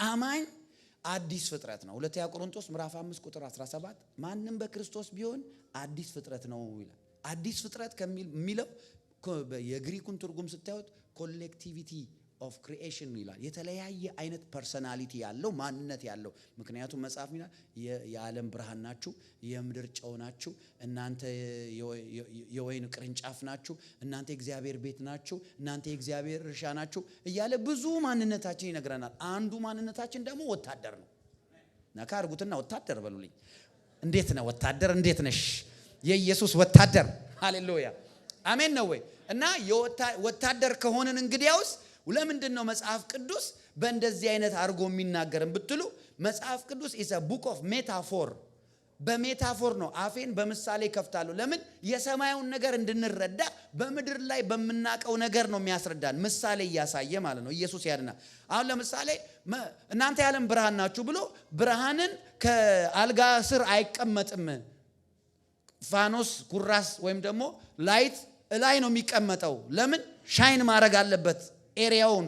አማኝ አዲስ ፍጥረት ነው። ሁለተኛ ቆሮንቶስ ምዕራፍ 5 ቁጥር 17 ማንም በክርስቶስ ቢሆን አዲስ ፍጥረት ነው ይላል። አዲስ ፍጥረት ከሚለው የግሪኩን ትርጉም ስታዩት ኮሌክቲቪቲ ኦፍ ክሪኤሽን ይላል። የተለያየ አይነት ፐርሰናሊቲ ያለው ማንነት ያለው። ምክንያቱም መጽሐፍ ይላል የዓለም ብርሃን ናችሁ፣ የምድር ጨው ናችሁ፣ እናንተ የወይን ቅርንጫፍ ናችሁ፣ እናንተ የእግዚአብሔር ቤት ናችሁ፣ እናንተ የእግዚአብሔር እርሻ ናችሁ እያለ ብዙ ማንነታችን ይነግረናል። አንዱ ማንነታችን ደግሞ ወታደር ነው። ነካ አርጉትና ወታደር በሉልኝ። እንዴት ነው ወታደር? እንዴት ነሽ? የኢየሱስ ወታደር። ሃሌሉያ አሜን ነው ወይ? እና ወታደር ከሆነን እንግዲያውስ ለምንድን ነው መጽሐፍ ቅዱስ በእንደዚህ አይነት አርጎ የሚናገርን ብትሉ መጽሐፍ ቅዱስ is a book of metaphor። በሜታፎር ነው። አፌን በምሳሌ ከፍታለሁ። ለምን? የሰማዩን ነገር እንድንረዳ በምድር ላይ በመናቀው ነገር ነው የሚያስረዳን። ምሳሌ እያሳየ ማለት ነው። ኢየሱስ ያድናል። አሁን ለምሳሌ እናንተ የዓለም ብርሃን ናችሁ ብሎ ብርሃንን ከአልጋ ስር አይቀመጥም። ፋኖስ ኩራስ ወይም ደግሞ ላይት ላይ ነው የሚቀመጠው። ለምን? ሻይን ማድረግ አለበት። ኤሪያውን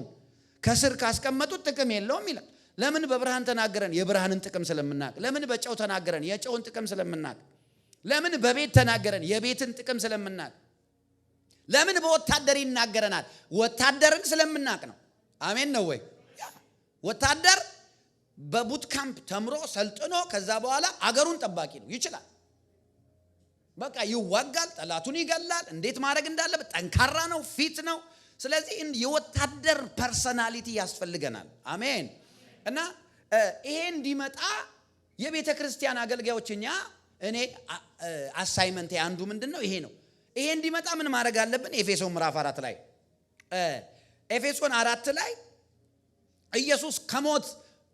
ከስር ካስቀመጡት ጥቅም የለውም ይላል። ለምን በብርሃን ተናገረን? የብርሃንን ጥቅም ስለምናቅ። ለምን በጨው ተናገረን? የጨውን ጥቅም ስለምናቅ። ለምን በቤት ተናገረን? የቤትን ጥቅም ስለምናቅ። ለምን በወታደር ይናገረናል? ወታደርን ስለምናቅ ነው። አሜን ነው ወይ? ወታደር በቡት ካምፕ ተምሮ ሰልጥኖ ከዛ በኋላ አገሩን ጠባቂ ነው። ይችላል። በቃ ይዋጋል፣ ጠላቱን ይገላል። እንዴት ማድረግ እንዳለበት ጠንካራ ነው፣ ፊት ነው። ስለዚህ የወታደር ፐርሰናሊቲ ያስፈልገናል። አሜን። እና ይሄ እንዲመጣ የቤተ ክርስቲያን አገልጋዮችኛ እኔ አሳይመንት አንዱ ምንድነው? ይሄ ነው። ይሄ እንዲመጣ ምን ማድረግ አለብን? ኤፌሶን ምዕራፍ 4 ላይ ኤፌሶን 4 ላይ ኢየሱስ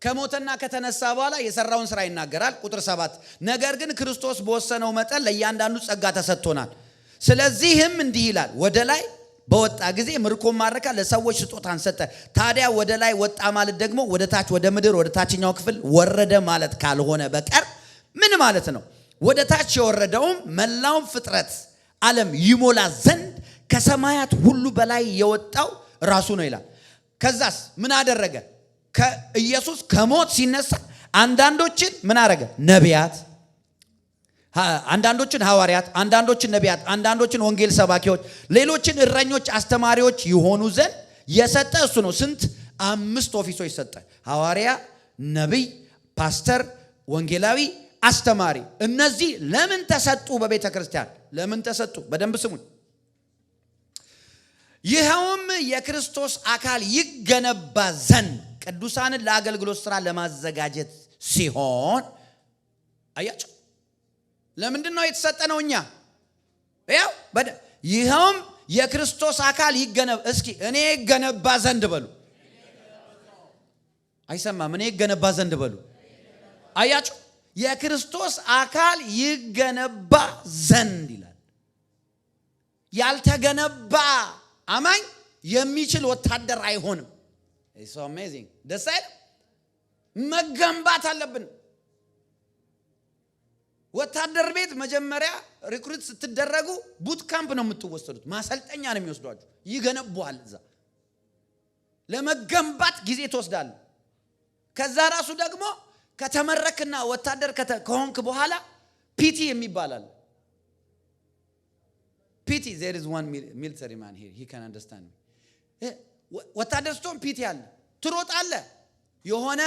ከሞተና ከተነሳ በኋላ የሰራውን ስራ ይናገራል። ቁጥር 7 ነገር ግን ክርስቶስ በወሰነው መጠን ለእያንዳንዱ ጸጋ ተሰጥቶናል። ስለዚህም እንዲህ ይላል ወደ ላይ በወጣ ጊዜ ምርኮን ማረካ ለሰዎች ስጦታን ሰጠ። ታዲያ ወደ ላይ ወጣ ማለት ደግሞ ወደ ታች ወደ ምድር ወደ ታችኛው ክፍል ወረደ ማለት ካልሆነ በቀር ምን ማለት ነው? ወደ ታች የወረደውም መላውን ፍጥረት ዓለም ይሞላ ዘንድ ከሰማያት ሁሉ በላይ የወጣው ራሱ ነው ይላል። ከዛስ ምን አደረገ? ከኢየሱስ ከሞት ሲነሳ አንዳንዶችን ምን አደረገ? ነቢያት፣ አንዳንዶችን ሐዋርያት፣ አንዳንዶችን ነቢያት፣ አንዳንዶችን ወንጌል ሰባኪዎች፣ ሌሎችን እረኞች፣ አስተማሪዎች ይሆኑ ዘንድ የሰጠ እሱ ነው። ስንት? 5 ኦፊሶች ሰጠ። ሐዋርያ፣ ነቢይ፣ ፓስተር፣ ወንጌላዊ፣ አስተማሪ። እነዚህ ለምን ተሰጡ? በቤተ ክርስቲያን ለምን ተሰጡ? በደንብ ስሙኝ። ይኸውም የክርስቶስ አካል ይገነባ ዘንድ ቅዱሳንን ለአገልግሎት ሥራ ለማዘጋጀት ሲሆን አያችሁ። ለምንድን ነው የተሰጠነው? እኛ ያው ይኸውም የክርስቶስ አካል ይገነባ። እስኪ እኔ ይገነባ ዘንድ በሉ። አይሰማም? እኔ ይገነባ ዘንድ በሉ። አያችሁ፣ የክርስቶስ አካል ይገነባ ዘንድ ይላል። ያልተገነባ አማኝ የሚችል ወታደር አይሆንም። ኢትስ አሜዚንግ። ደስ አይልም? መገንባት አለብን። ወታደር ቤት መጀመሪያ ሪክሩት ስትደረጉ ቡት ካምፕ ነው የምትወሰዱት። ማሰልጠኛ ነው የሚወስዷችሁ። ይገነቡዋል። እዛ ለመገንባት ጊዜ ትወስዳለ። ከዛ ራሱ ደግሞ ከተመረክና ወታደር ከሆንክ በኋላ ፒቲ የሚባላል። ፒቲ there is one military man here, he can understand me. ወታደር ስትሆን ፒቲ አለ። ትሮጣለህ። የሆነ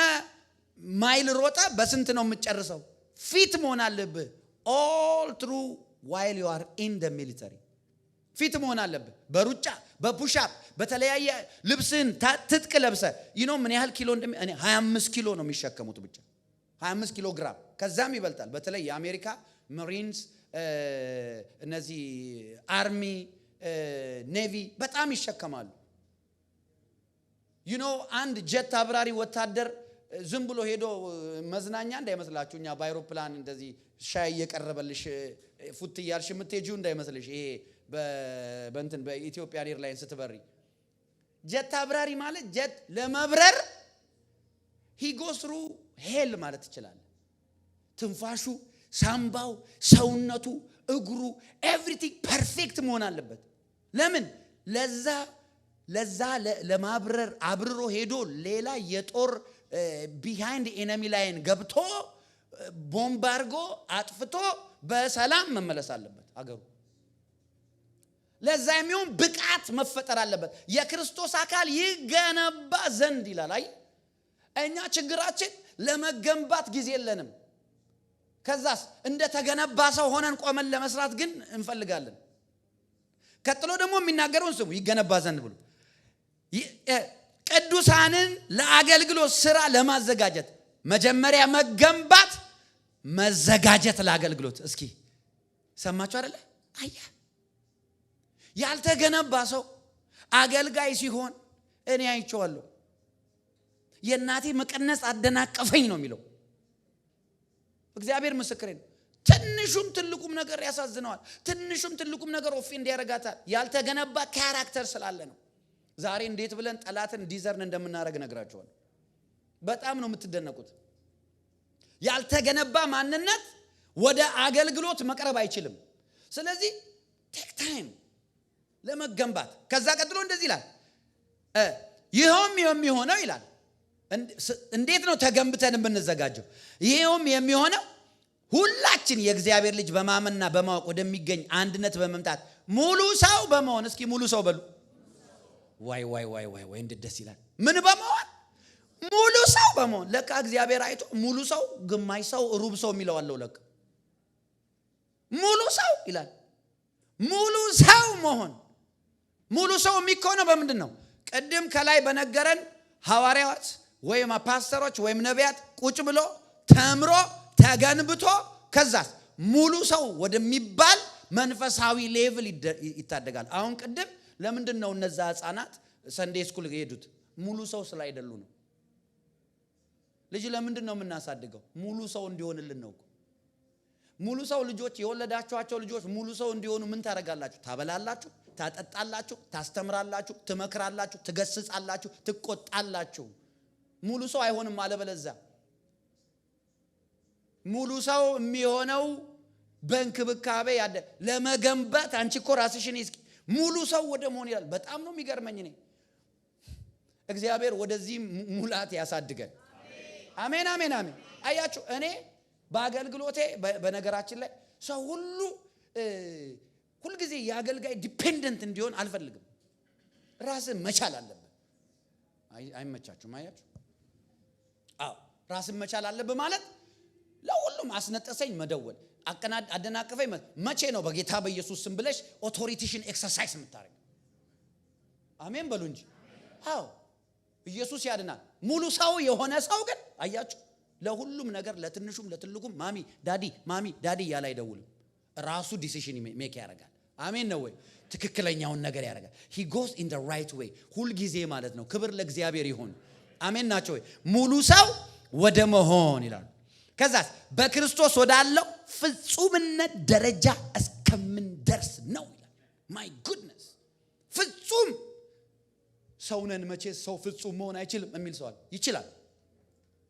ማይል ሮጠ በስንት ነው የምትጨርሰው? ፊት መሆን አለብህ። all through while you are in the military ፊት መሆን አለብህ። በሩጫ በፑሽ አፕ በተለያየ ልብስን ትጥቅ ለብሰ ምን ያህል ኪሎ 25 ኪሎ ነው የሚሸከሙት ብቻ 25 ኪሎ ግራም ከዛም ይበልጣል። በተለይ የአሜሪካ ማሪንስ እነዚህ አርሚ ኔቪ በጣም ይሸከማሉ። አንድ ጀት አብራሪ ወታደር ዝም ብሎ ሄዶ መዝናኛ እንዳይመስላችሁ። እኛ በአይሮፕላን እንደዚህ ሻይ እየቀረበልሽ ፉት እያልሽ የምትሄጂው እንዳይመስልሽ። ይሄ በኢትዮጵያ ኤርላይንስ ስትበሪ ጀት አብራሪ ማለት ጀት ለመብረር he goes through hell ማለት ይችላል። ትንፋሹ፣ ሳምባው፣ ሰውነቱ፣ እግሩ everything ፐርፌክት መሆን አለበት። ለምን? ለዛ ለማብረር አብርሮ ሄዶ ሌላ የጦር ቢሃይንድ ኤነሚ ላይን ገብቶ ቦምብ አድርጎ አጥፍቶ በሰላም መመለስ አለበት አገሩ። ለዛ የሚሆን ብቃት መፈጠር አለበት። የክርስቶስ አካል ይገነባ ዘንድ ይላል። አይ እኛ ችግራችን ለመገንባት ጊዜ የለንም። ከዛስ እንደተገነባ ሰው ሆነን ቆመን ለመስራት ግን እንፈልጋለን። ቀጥሎ ደግሞ የሚናገረውን ስሙ። ይገነባ ዘንድ ብሎ ቅዱሳንን ለአገልግሎት ስራ ለማዘጋጀት መጀመሪያ መገንባት፣ መዘጋጀት ለአገልግሎት። እስኪ ሰማችሁ አይደለ? አያ ያልተገነባ ሰው አገልጋይ ሲሆን እኔ አይቼዋለሁ። የእናቴ መቀነስ አደናቀፈኝ ነው የሚለው። እግዚአብሔር ምስክሬ ነው። ትንሹም ትልቁም ነገር ያሳዝነዋል። ትንሹም ትልቁም ነገር ኦፌንድ ያረጋታል። ያልተገነባ ካራክተር ስላለ ነው። ዛሬ እንዴት ብለን ጠላትን ዲዘርን እንደምናረግ ነግራችኋለሁ። በጣም ነው የምትደነቁት። ያልተገነባ ማንነት ወደ አገልግሎት መቅረብ አይችልም። ስለዚህ ቴክ ታይም ለመገንባት። ከዛ ቀጥሎ እንደዚህ ይላል፣ ይሄውም የሚሆነው ይላል። እንዴት ነው ተገንብተን የምንዘጋጀው? ይሄውም የሚሆነው ሁላችን የእግዚአብሔር ልጅ በማመንና በማወቅ ወደሚገኝ አንድነት በመምጣት ሙሉ ሰው በመሆን። እስኪ ሙሉ ሰው በሉ። ዋይ ዋይ ዋይ ዋይ ወይ እንዴት ደስ ይላል። ምን በመሆን? ሙሉ ሰው በመሆን። ለካ እግዚአብሔር አይቶ ሙሉ ሰው፣ ግማሽ ሰው፣ ሩብ ሰው የሚለው አለው። ለካ ሙሉ ሰው ይላል። ሙሉ ሰው መሆን። ሙሉ ሰው የሚኮነው በምንድን ነው? ቅድም ከላይ በነገረን ሐዋርያት ወይም ፓስተሮች ወይም ነቢያት ቁጭ ብሎ ተምሮ ተገንብቶ ከዛስ ሙሉ ሰው ወደሚባል መንፈሳዊ ሌቭል ይታደጋል። አሁን ቅድም ለምንድን ነው እነዛ ህፃናት ሰንዴ ስኩል የሄዱት? ሙሉ ሰው ስላይደሉ ነው። ልጅ ለምንድን ነው የምናሳድገው? ሙሉ ሰው እንዲሆንልን ነው። ሙሉ ሰው ልጆች የወለዳችኋቸው ልጆች ሙሉ ሰው እንዲሆኑ ምን ታረጋላችሁ? ታበላላችሁ፣ ታጠጣላችሁ፣ ታስተምራላችሁ፣ ትመክራላችሁ፣ ትገስጻላችሁ፣ ትቆጣላችሁ። ሙሉ ሰው አይሆንም አለበለዚያ። ሙሉ ሰው የሚሆነው በእንክብካቤ ያደ ለመገንባት። አንቺ እኮ ራስሽን እስኪ ሙሉ ሰው ወደ መሆን ይላል። በጣም ነው የሚገርመኝ። እኔ እግዚአብሔር ወደዚህ ሙላት ያሳድገን። አሜን አሜን አሜን። አያችሁ እኔ በአገልግሎቴ በነገራችን ላይ ሰው ሁሉ ጊዜ የአገልጋይ ዲፔንደንት እንዲሆን አልፈልግም። ራስን መቻል አለበት። አይመቻችሁም? አያችሁ? አዎ ራስን መቻል አለበት ማለት ለሁሉም አስነጠሰኝ መደወል አደናቀፈኝ መቼ ነው በጌታ በኢየሱስ ስም ብለሽ ኦቶሪቲሽን ኤክሰርሳይዝ የምታረግ? አሜን በሉ እንጂ። አዎ ኢየሱስ ያድናል። ሙሉ ሰው የሆነ ሰው ግን አያችሁ ለሁሉም ነገር ለትንሹም ለትልቁም ማሚ ዳዲ ያለ አይደውልም። ራሱ ዲሲሽን ሜክ ያደርጋል። አሜን ነው ወይ? ትክክለኛውን ነገር ያደርጋል። he goes in the right way ሁሉ ጊዜ ማለት ነው። ክብር ለእግዚአብሔር ይሁን። አሜን ናቸው ወይ? ሙሉ ሰው ወደ መሆን ይላል። ከዛስ በክርስቶስ ወዳለው ፍጹምነት ደረጃ እስከምንደርስ ነው ይላል። ማይ ጉድነስ ፍጹም ሰውነን። መቼ ሰው ፍጹም መሆን አይችልም የሚል ሰው አለ? ይችላል።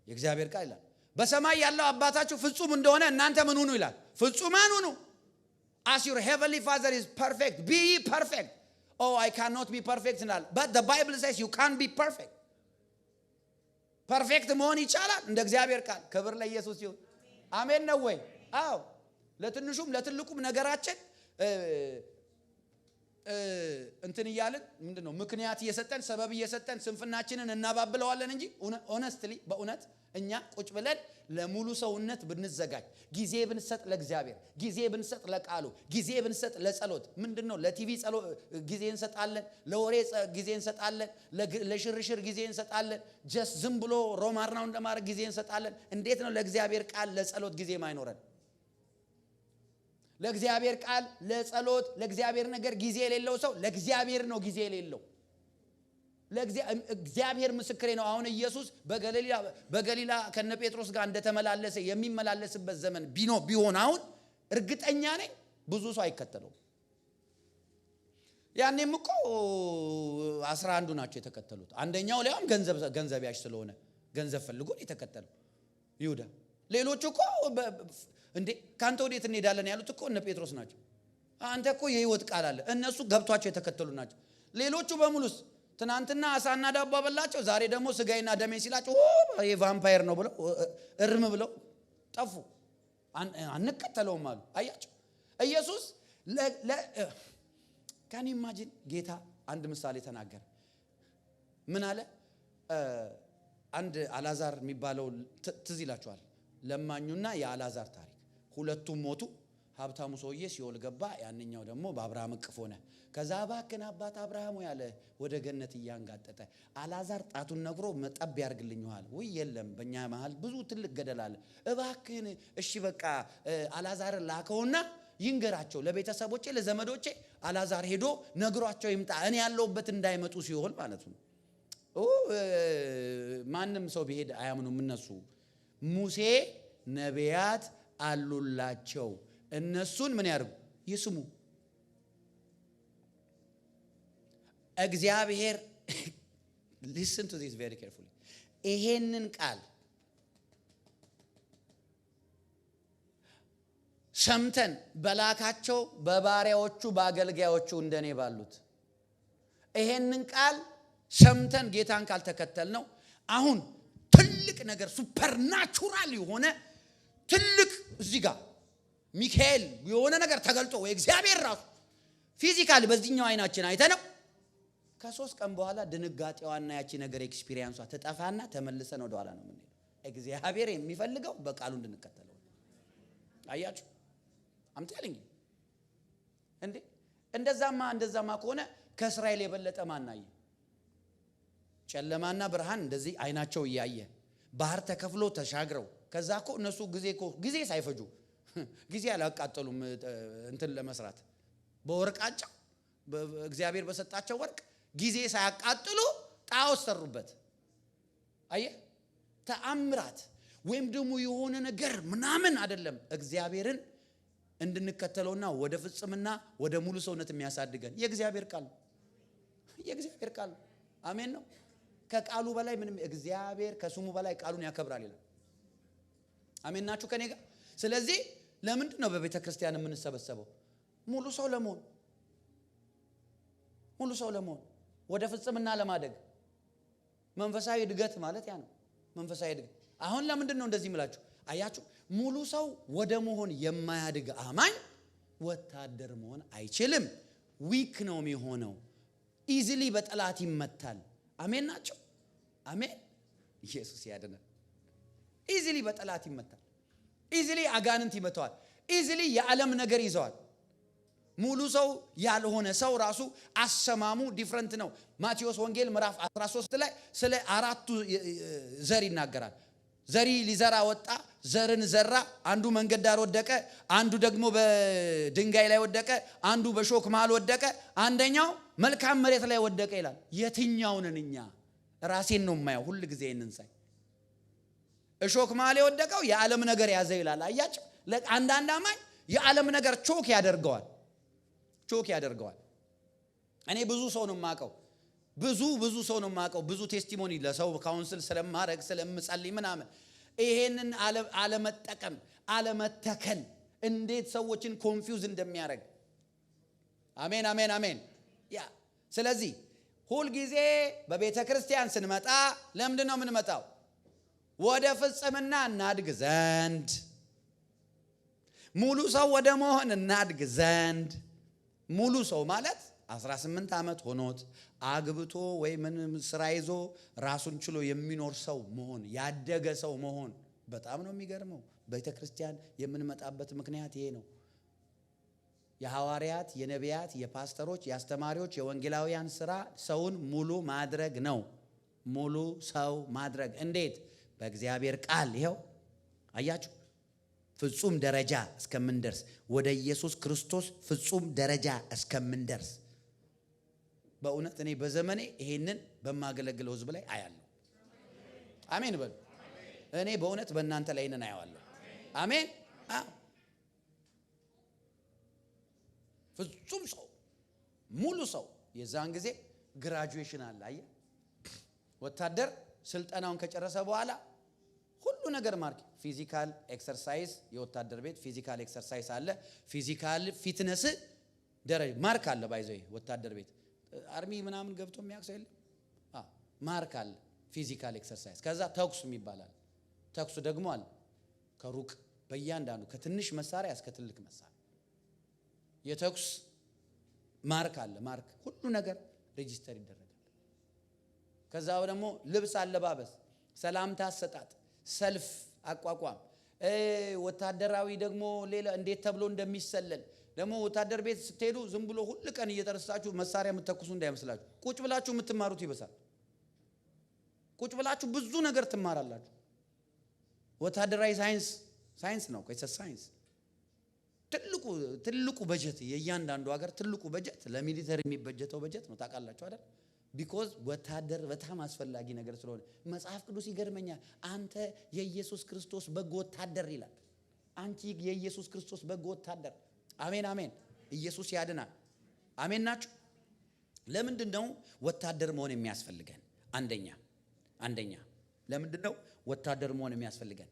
የእግዚአብሔር ቃል ይላል በሰማይ ያለው አባታችሁ ፍጹም እንደሆነ እናንተ ምን ሁኑ ይላል? ፍጹማን ሁኑ። as your heavenly father is perfect, be perfect. oh I cannot be perfect ይላል። but the bible says you can't be perfect. ፐርፌክት መሆን ይቻላል እንደ እግዚአብሔር ቃል። ክብር ለኢየሱስ ይሁን። አሜን ነው ወይ? አዎ ለትንሹም ለትልቁም ነገራችን እንትን እያልን ምንድነው ምክንያት እየሰጠን ሰበብ እየሰጠን ስንፍናችንን እናባብለዋለን እንጂ ሆነስትሊ በእውነት እኛ ቁጭ ብለን ለሙሉ ሰውነት ብንዘጋጅ፣ ጊዜ ብንሰጥ ለእግዚአብሔር፣ ጊዜ ብንሰጥ ለቃሉ፣ ጊዜ ብንሰጥ ለጸሎት። ምንድነው ለቲቪ ጸሎት ጊዜ እንሰጣለን፣ ለወሬ ጊዜ እንሰጣለን፣ ለሽርሽር ጊዜ እንሰጣለን፣ ጀስት ዝም ብሎ ሮማርናው እንደማድረግ ጊዜ እንሰጣለን። እንዴት ነው ለእግዚአብሔር ቃል ለጸሎት ጊዜ ማይኖረን? ለእግዚአብሔር ቃል ለጸሎት ለእግዚአብሔር ነገር ጊዜ የሌለው ሰው ለእግዚአብሔር ነው ጊዜ የሌለው። ለእግዚአብሔር ምስክሬ ነው። አሁን ኢየሱስ በገሊላ ከነ ጴጥሮስ ጋር እንደተመላለሰ የሚመላለስበት ዘመን ቢሆን አሁን እርግጠኛ ነኝ ብዙ ሰው አይከተለው። ያኔም እኮ 11 ናቸው የተከተሉት። አንደኛው ሊያም ገንዘብ ያሽ ስለሆነ ገንዘብ ፈልጎ የተከተለው ይሁዳ። ሌሎቹ እኮ እንዴ ካንተ ወዴት እንሄዳለን ያሉት እኮ እነ ጴጥሮስ ናቸው። አንተ እኮ የህይወት ቃል አለ። እነሱ ገብቷቸው የተከተሉ ናቸው። ሌሎቹ በሙሉስ ትናንትና አሳና ዳቦ በላቸው፣ ዛሬ ደግሞ ስጋዬና ደሜ ሲላቸው ይሄ ቫምፓየር ነው ብለው እርም ብለው ጠፉ። አንከተለውም አሉ። አያቸው ኢየሱስ ካን ኢማጂን ጌታ አንድ ምሳሌ ተናገረ። ምን አለ? አንድ አላዛር የሚባለው ትዝ ይላችኋል፣ ለማኙና የአላዛር ታሪክ። ሁለቱም ሞቱ። ሀብታሙ ሰውዬ ሲኦል ገባ፣ ያንኛው ደግሞ በአብርሃም እቅፍ ሆነ። ከዛ እባክህን አባት አብርሃም ያለ ወደ ገነት እያንጋጠጠ አላዛር ጣቱን ነግሮ መጠብ ያርግልኝዋል። ወይ የለም በእኛ መሃል ብዙ ትልቅ ገደል አለ፣ እባክህን እሺ በቃ አላዛር ላከውና ይንገራቸው ለቤተሰቦቼ ለዘመዶቼ፣ አላዛር ሄዶ ነግሯቸው ይምጣ፣ እኔ ያለውበት እንዳይመጡ ሲሆን ማለት ነው። ማንም ሰው ቢሄድ አያምኑም እነሱ። ሙሴ ነቢያት አሉላቸው፣ እነሱን ምን ያርጉ? ይስሙ። እግዚአብሔር listen to this very carefully። ይሄንን ቃል ሰምተን በላካቸው በባሪያዎቹ በአገልጋዮቹ እንደኔ ባሉት ይሄንን ቃል ሰምተን ጌታን ካልተከተልነው አሁን ትልቅ ነገር ሱፐርናቹራል የሆነ ትልቅ እዚህ ጋር ሚካኤል የሆነ ነገር ተገልጦ ወይ እግዚአብሔር ራሱ ፊዚካሊ በዚህኛው አይናችን አይተነው ከ3 ቀን በኋላ ድንጋጤዋና ያቺ ነገር ኤክስፒሪየንሷ ተጠፋና ተመልሰን ወደ ኋላ ነው የምንሄደው። እግዚአብሔር የሚፈልገው በቃሉ እንድንከተለው። አያችሁ አምጣልኝ እንዴ! እንደዛማ ከሆነ ከእስራኤል የበለጠ ማናየ? ጨለማና ብርሃን እንደዚህ አይናቸው እያየ ባህር ተከፍሎ ተሻግረው ከዛ እኮ እነሱ ጊዜ ሳይፈጁ ጊዜ አላቃጠሉም እንትን ለመስራት በወርቃቸው እግዚአብሔር በሰጣቸው ወርቅ ጊዜ ሳያቃጥሉ ጣዖት ሰሩበት። አየ ተአምራት ወይም ደግሞ የሆነ ነገር ምናምን አይደለም፣ እግዚአብሔርን እንድንከተለውና ወደ ፍጽምና ወደ ሙሉ ሰውነት የሚያሳድገን የእግዚአብሔር ቃል አሜን ነው። ከቃሉ በላይ ምንም እግዚአብሔር ከስሙ በላይ ቃሉን ያከብራል ይላል። አሜን ናችሁ ከኔ ጋር? ስለዚህ ለምንድን ነው በቤተ ክርስቲያን የምንሰበሰበው? ሙሉ ሰው ለመሆን ወደ ፍጽምና ለማደግ። መንፈሳዊ እድገት ማለት ያ ነው። መንፈሳዊ እድገት አሁን ለምንድን ነው እንደዚህ ምላችሁ? አያችሁ ሙሉ ሰው ወደ መሆን የማያድግ አማኝ ወታደር መሆን አይችልም። ዊክ ነው የሚሆነው። ኢዚሊ በጠላት ይመታል። አሜን ናቸው? አሜን። ኢየሱስ ያድናል። ኢዚሊ በጠላት ይመታል። ኢዚሊ አጋንንት ይመታዋል። ኢዚሊ የዓለም ነገር ይዘዋል። ሙሉ ሰው ያልሆነ ሰው ራሱ አሰማሙ ዲፍረንት ነው። ማቴዎስ ወንጌል ምዕራፍ 13 ላይ ስለ 4ቱ ዘር ይናገራል። ዘሪ ሊዘራ ወጣ፣ ዘርን ዘራ። አንዱ መንገድ ዳር ወደቀ፣ አንዱ ደግሞ በድንጋይ ላይ ወደቀ፣ አንዱ በሾክ መሃል ወደቀ፣ አንደኛው መልካም መሬት ላይ ወደቀ ይላል። የትኛው ነን እኛ? ራሴን ነው የማየው ሁሉ ጊዜ እንንሳይ። እሾክ መሃል የወደቀው የዓለም ነገር ያዘ ይላል። አያችሁ አንዳንድ አማኝ የዓለም ነገር ቾክ ያደርገዋል። እኔ ብዙ ሰው ነው የማውቀው፣ ብዙ ሰው ነው የማውቀው። ብዙ ቴስቲሞኒ ለሰው ካውንስል ስለማረግ ስለምጸልይ ምናምን ይሄንን አለመጠቀም አለመተከል እንዴት ሰዎችን ኮንፊውዝ እንደሚያደርግ አሜን። ያ ስለዚህ ሁል ጊዜ በቤተ ክርስቲያን ስንመጣ ለምንድን ነው የምንመጣው? ወደ ፍጽምና እናድግ ዘንድ፣ ሙሉ ሰው ወደ መሆን እናድግ ዘንድ። ሙሉ ሰው ማለት 18 ዓመት ሆኖት አግብቶ ወይ ምን ስራ ይዞ ራሱን ችሎ የሚኖር ሰው መሆን፣ ያደገ ሰው መሆን። በጣም ነው የሚገርመው። ቤተ ክርስቲያን የምንመጣበት ምክንያት ይሄ ነው። የሐዋርያት፣ የነቢያት፣ የፓስተሮች፣ የአስተማሪዎች፣ የወንጌላውያን ስራ ሰውን ሙሉ ማድረግ ነው። ሙሉ ሰው ማድረግ እንዴት? በእግዚአብሔር ቃል። ይኸው አያችሁ ፍጹም ደረጃ እስከምንደርስ፣ ወደ ኢየሱስ ክርስቶስ ፍጹም ደረጃ እስከምንደርስ። በእውነት እኔ በዘመኔ ይሄንን በማገለግለው ህዝብ ላይ አያለሁ። አሜን በሉ። እኔ በእውነት በእናንተ ላይ ይሄንን አያዋለሁ። አሜን። ፍጹም ሰው ሙሉ ሰው። የዛን ጊዜ ግራጁዌሽን አለ። አየህ ወታደር ስልጠናውን ከጨረሰ በኋላ ሁሉ ነገር ማርክ ፊዚካል ኤክሰርሳይዝ፣ የወታደር ቤት ፊዚካል ኤክሰርሳይዝ አለ። ፊዚካል ፊትነስ ደረጃ ማርክ አለ። ባይዘይ ወታደር ቤት አርሚ ምናምን ገብቶ የሚያውቅ ሰው የለም። ማርክ አለ ፊዚካል ኤክሰርሳይዝ። ከዛ ተኩስ ይባላል። ተኩስ ደግሞ አለ ከሩቅ በእያንዳንዱ ከትንሽ መሳሪያ እስከ ትልቅ መሳሪያ የተኩስ ማርክ አለ። ማርክ ሁሉ ነገር ሬጂስተር ይደረጋል። ከዛ ደግሞ ልብስ አለባበስ፣ ሰላምታ አሰጣጥ፣ ሰልፍ አቋቋም፣ ወታደራዊ ደግሞ ሌላ እንዴት ተብሎ እንደሚሰለል ደግሞ ወታደር ቤት ስትሄዱ ዝም ብሎ ሁሉ ቀን እየተረሳችሁ መሳሪያ የምትተኩሱ እንዳይመስላችሁ። ቁጭ ብላችሁ የምትማሩት ይበሳል። ቁጭ ብላችሁ ብዙ ነገር ትማራላችሁ። ወታደራዊ ሳይንስ ነው። ሳይንስ ትልቁ በጀት የእያንዳንዱ ሀገር ትልቁ በጀት ለሚሊተሪ የሚበጀተው በጀት ነው። ታውቃላችሁ አይደል? ቢኮዝ ወታደር በጣም አስፈላጊ ነገር ስለሆነ መጽሐፍ ቅዱስ ይገርመኛል። አንተ የኢየሱስ ክርስቶስ በጎ ወታደር ይላል። አንቺ የኢየሱስ ክርስቶስ በጎ ወታደር። አሜን አሜን። ኢየሱስ ያድናል። አሜን ናችሁ? ለምንድን ነው ወታደር መሆን የሚያስፈልገን? አንደኛ ለምንድን ነው ወታደር መሆን የሚያስፈልገን?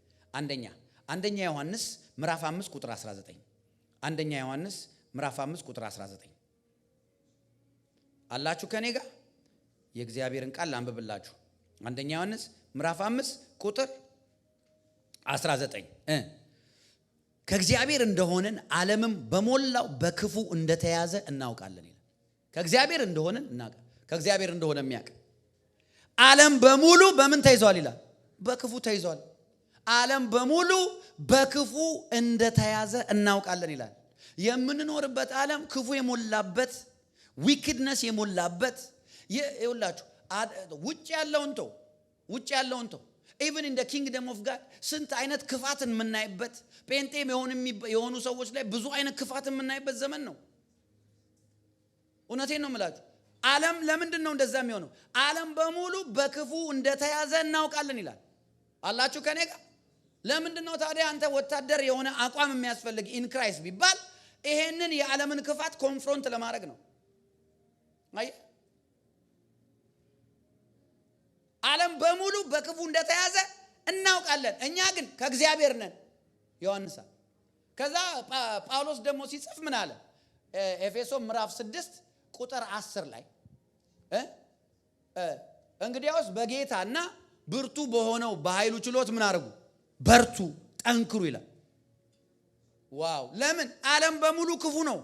አንደኛ ዮሐንስ ምዕራፍ 5 ቁጥር 19 አንደኛ ዮሐንስ ምዕራፍ 5 ቁጥር 19 አላችሁ ከኔ ጋር? የእግዚአብሔርን ቃል ላንብብላችሁ። አንደኛ ዮሐንስ ምዕራፍ 5 ቁጥር 19 ከእግዚአብሔር እንደሆነን ዓለምም በሞላው በክፉ እንደተያዘ እናውቃለን ይላል። ከእግዚአብሔር እንደሆነን እናውቃለን። ከእግዚአብሔር እንደሆነ የሚያውቅ ዓለም በሙሉ በምን ተይዟል ይላል? በክፉ ተይዟል። ዓለም በሙሉ በክፉ እንደተያዘ እናውቃለን ይላል። የምንኖርበት ዓለም ክፉ የሞላበት ዊክድነስ የሞላበት ይኸውላችሁ ውጭ ያለውን ተው ኢቭን ኢን ዘ ኪንግደም ኦፍ ጋድ ስንት አይነት ክፋትን የምናይበት ጴንጤም የሆኑ ሰዎች ላይ ብዙ አይነት ክፋትን የምናይበት ዘመን ነው። እውነቴን ነው የምላችሁ። ዓለም ለምንድን ነው እንደዛ የሚሆነው? ዓለም በሙሉ በክፉ እንደተያዘ እናውቃለን ይላል። አላችሁ ከኔ ጋር? ለምንድን ነው ታዲያ አንተ ወታደር የሆነ አቋም የሚያስፈልግ ኢን ክራይስት ቢባል ይሄንን የዓለምን ክፋት ኮንፍሮንት ለማድረግ ነው። ዓለም በሙሉ በክፉ እንደተያዘ እናውቃለን፣ እኛ ግን ከእግዚአብሔር ነን። ዮሐንስ ከዛ ጳውሎስ ደግሞ ሲጽፍ ምን አለ? ኤፌሶን ምዕራፍ 6 ቁጥር 10 ላይ እንግዲያውስ በጌታና ብርቱ በሆነው በኃይሉ ችሎት ምን አድርጉ? በርቱ፣ ጠንክሩ ይላል። ዋው! ለምን? ዓለም በሙሉ ክፉ ነው።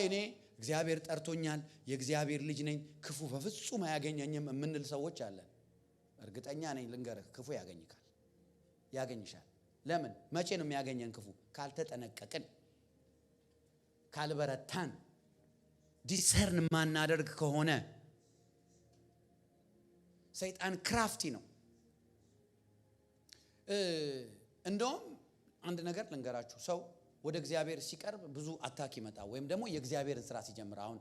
እኔ እግዚአብሔር ጠርቶኛል፣ የእግዚአብሔር ልጅ ነኝ፣ ክፉ በፍጹም አያገኘኝም የምንል ሰዎች አለን። እርግጠኛ ነኝ ልንገርህ፣ ክፉ ያገኝሻል። ለምን? መቼ ነው የሚያገኘን ክፉ? ካልተጠነቀቅን፣ ካልበረታን፣ ዲሰርን ማናደርግ ከሆነ። ሰይጣን ክራፍቲ ነው። እንደውም አንድ ነገር ልንገራችሁ፣ ሰው ወደ እግዚአብሔር ሲቀርብ ብዙ አታክ ይመጣ ወይም ደግሞ የእግዚአብሔርን ስራ ሲጀምር። አሁን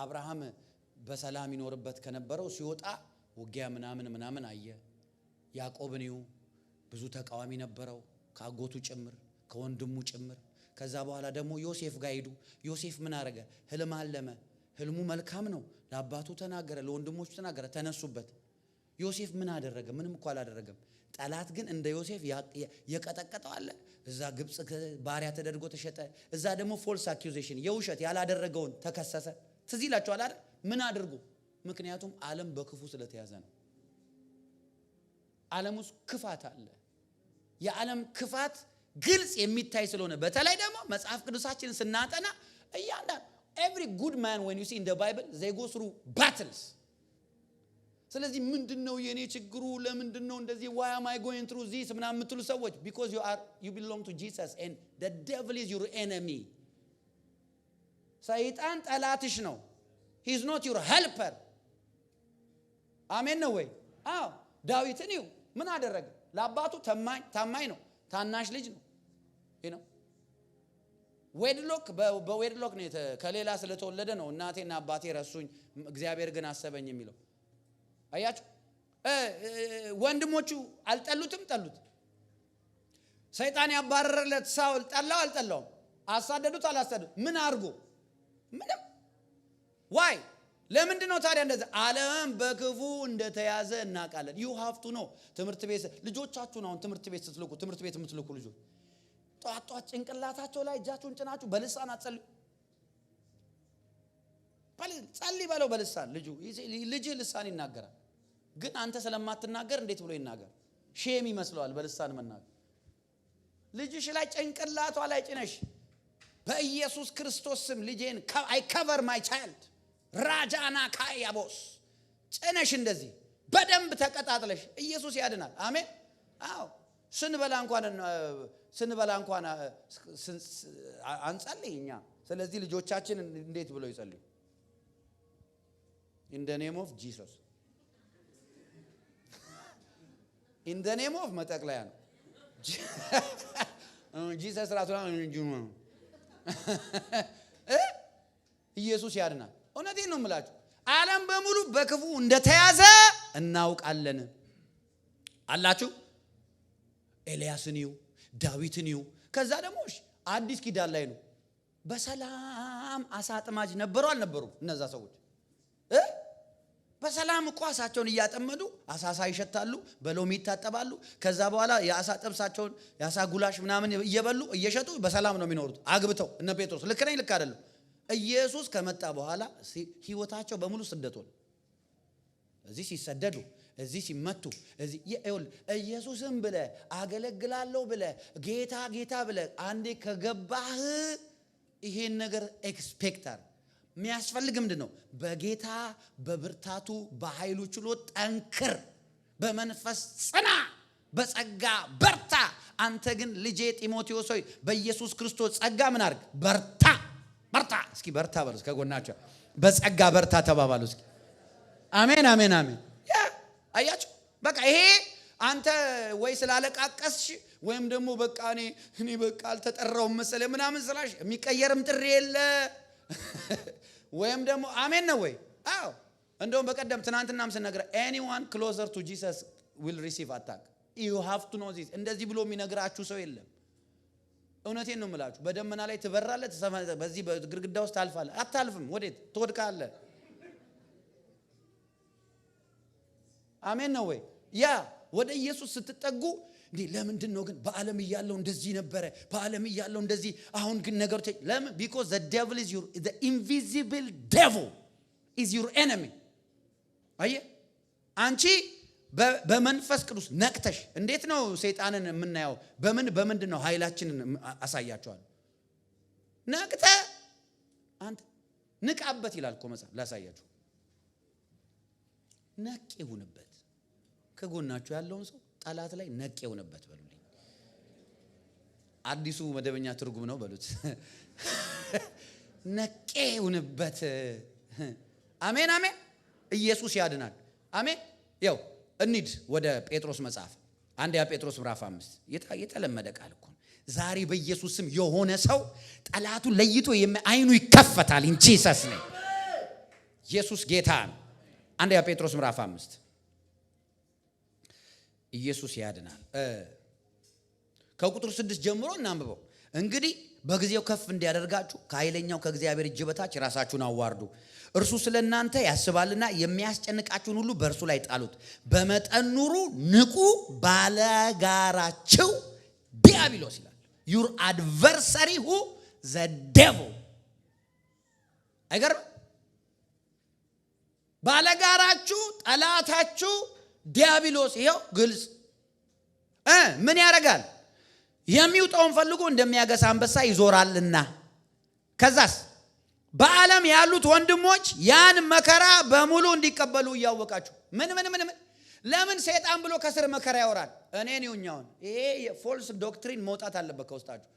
አብርሃም በሰላም ይኖርበት ከነበረው ሲወጣ ውጊያ ምናምን አየ። ያዕቆብን ብዙ ተቃዋሚ ነበረው፣ ከአጎቱ ጭምር ከወንድሙ ጭምር። ከዛ በኋላ ደግሞ ዮሴፍ ጋር ሄዱ። ዮሴፍ ምን አረገ? ህልም አለመ። ህልሙ መልካም ነው። ለአባቱ ተናገረ፣ ለወንድሞቹ ተናገረ፣ ተነሱበት። ዮሴፍ ምን አደረገ? ምንም እኮ አላደረገም። ጠላት ግን እንደ ዮሴፍ የቀጠቀጠው አለ። እዛ ግብጽ ባሪያ ተደርጎ ተሸጠ። እዛ ደግሞ ፎልስ አኪዩዜሽን የውሸት ያላደረገውን ተከሰሰ። ትዝ ይላችኋል አይደል? ምን አድርጎ? ምክንያቱም ዓለም በክፉ ስለተያዘ ነው። ዓለም ውስጥ ክፋት አለ። የዓለም ክፋት ግልጽ የሚታይ ስለሆነ በተለይ ደግሞ መጽሐፍ ቅዱሳችንን ስናጠና እያንዳንዱ every good man when you see in the Bible they go through battles። ስለዚህ ምንድነው የኔ ችግሩ? ለምንድነው እንደዚህ why am I going through this ምናምን የምትሉ ሰዎች because you belong to Jesus and the devil is your enemy። ሰይጣን ጠላትሽ ነው። he is not your helper። አሜን ነው ወይ? አዎ። ዳዊትን ምን አደረገ? ለአባቱ ታማኝ ነው። ታናሽ ልጅ ነው። ዌድሎክ በዌድሎክ ነው ከሌላ ስለተወለደ ነው እናቴና አባቴ ረሱኝ እግዚአብሔር ግን አሰበኝ የሚለው። አያችሁ? ወንድሞቹ አልጠሉትም፣ ጠሉት። ሰይጣን ያባረረለት ሳውል ጠላው አልጠላውም? አሳደዱት አላሳደዱት? ምን አድርጎ? ምንም። ዋይ? ለምንድን ነው ታዲያ እንደዛ? ዓለም በክፉ እንደተያዘ እናውቃለን። you have to know። ትምህርት ቤት ልጆቻችሁን አሁን ትምህርት ቤት ስትልኩ ትምህርት ቤት የምትልኩ ልጆች ጧት ጭንቅላታቸው ላይ እጃችሁን ጭናችሁ በልሳን አትጸልዩ። ጸልይ በለው በልሳን። ልጅ ልሳን ይናገራል፣ ግን አንተ ስለማትናገር እንዴት ብሎ ይናገር? ሼም ይመስለዋል በልሳን መናገር። ልጅሽ ላይ ጭንቅላቷ ላይ ጭነሽ በኢየሱስ ክርስቶስ ስም ልጄን I cover my child ራጃና ካያቦስ ጭነሽ እንደዚህ በደንብ ተቀጣጥለሽ ኢየሱስ ያድናል። አሜን። አዎ ስንበላ እንኳን አንጸልይኛ። ስለዚህ ልጆቻችን እንዴት ብለው ይጸልዩ? in the name of Jesus in the name of መጠቅለያ ነው Jesus ራሱ ነው ኢየሱስ ያድናል። እውነቴን ነው የምላችሁ። ዓለም በሙሉ በክፉ እንደተያዘ እናውቃለን አላችሁ። ኤልያስን ይው ዳዊትን ይው። ከዛ ደግሞ አዲስ ኪዳን ላይ ነው። በሰላም አሳ አጥማጅ ነበሩ አልነበሩ? እነዛ ሰዎች በሰላም እኮ አሳቸውን እያጠመዱ አሳሳ ይሸታሉ፣ በሎሚ ይታጠባሉ። ከዛ በኋላ የአሳ ጥብሳቸውን የአሳ ጉላሽ ምናምን እየበሉ እየሸጡ በሰላም ነው የሚኖሩት አግብተው። እነ ጴጥሮስ ልክ ነኝ ልክ አይደለም? ኢየሱስ ከመጣ በኋላ ህይወታቸው በሙሉ ስደት ሆነ። እዚህ ሲሰደዱ፣ እዚህ ሲመቱ፣ እዚህ ኢየሱስም ብለ አገለግላለሁ ብለ ጌታ ጌታ ብለ አንዴ ከገባህ ይሄን ነገር ኤክስፔክት አድርግ። የሚያስፈልግ ምንድነው? በጌታ በብርታቱ በኃይሉ ችሎት ጠንክር፣ በመንፈስ ጽና፣ በጸጋ በርታ። አንተ ግን ልጄ ጢሞቴዎስ ሆይ በኢየሱስ ክርስቶስ ጸጋ ምን አድርግ? በርታ። በርታ። እስኪ በርታ በሉ። ከጎናቸው በጸጋ በርታ ተባባሉ እስኪ። አሜን አሜን አሜን። አያችሁ በቃ ይሄ አንተ ወይ ስላለቃቀስሽ ወይም ደግሞ በቃ እኔ በቃ አልተጠራውም መሰለኝ ምናምን ስላሽ የሚቀየርም ጥሪ የለ ወይም ደግሞ አሜን ነው ወይ? አዎ እንደውም በቀደም ትናንትናም ስነግረ anyone closer to Jesus will receive attack. you have to know this። እንደዚህ ብሎ የሚነግራችሁ ሰው የለም። እውነቴን ነው የምላችሁ። በደመና ላይ ትበራለህ፣ በዚህ በግድግዳ ውስጥ ታልፋለህ። አታልፍም። ወዴት ትወድቃለህ? አሜን ነው ወይ? ያ ወደ ኢየሱስ ስትጠጉ እንዴ ለምንድን ነው ግን በዓለም እያለው እንደዚህ ነበረ፣ በዓለም እያለው እንደዚህ፣ አሁን ግን ነገሮች ለምን? because the devil is the invisible devil is your enemy። አየ አንቺ በመንፈስ ቅዱስ ነቅተሽ እንዴት ነው ሰይጣንን የምናየው? በምንድን ነው ኃይላችንን አሳያቸዋል። ነቅተ አንተ ንቃበት ይላል እኮ መጽሐፍ። ላሳያችሁ። ነቅ ይሁንበት። ከጎናችሁ ያለውን ሰው ጠላት ላይ ነቅ ይሁንበት በሉልኝ። አዲሱ መደበኛ ትርጉም ነው በሉት። ነቅ ይሁንበት። አሜን አሜን። ኢየሱስ ያድናል። አሜን። ያው እንሂድ ወደ ጴጥሮስ መጽሐፍ። አንደኛ ጴጥሮስ ምዕራፍ 5 የተለመደ ቃል እኮ ዛሬ በኢየሱስ ስም የሆነ ሰው ጠላቱን ለይቶ አይኑ ይከፈታል። እንጂ ኢየሱስ ነው። ኢየሱስ ጌታ ነው። አንደኛ ጴጥሮስ ምዕራፍ 5 ኢየሱስ ያድናል። ከቁጥር 6 ጀምሮ እናንብበው። እንግዲህ በጊዜው ከፍ እንዲያደርጋችሁ ከኃይለኛው ከእግዚአብሔር እጅ በታች ራሳችሁን አዋርዱ። እርሱ ስለናንተ ያስባልና የሚያስጨንቃችሁን ሁሉ በእርሱ ላይ ጣሉት። በመጠን ኑሩ፣ ንቁ። ባለጋራችሁ ዲያብሎስ ይላል። your adversary who the devil። አይገርም? ባለጋራችሁ ጠላታችሁ ዲያብሎስ ይሄው ግልጽ ምን ያደርጋል? የሚውጣውን ፈልጎ እንደሚያገሳ አንበሳ ይዞራልና። ከዛስ በዓለም ያሉት ወንድሞች ያን መከራ በሙሉ እንዲቀበሉ እያወቃችሁ ምን ለምን ሰይጣን ብሎ ከስር መከራ ያወራል? እኔን ይሁኛውን ይሄ የፎልስ ዶክትሪን መውጣት አለበት ከውስጣችሁ።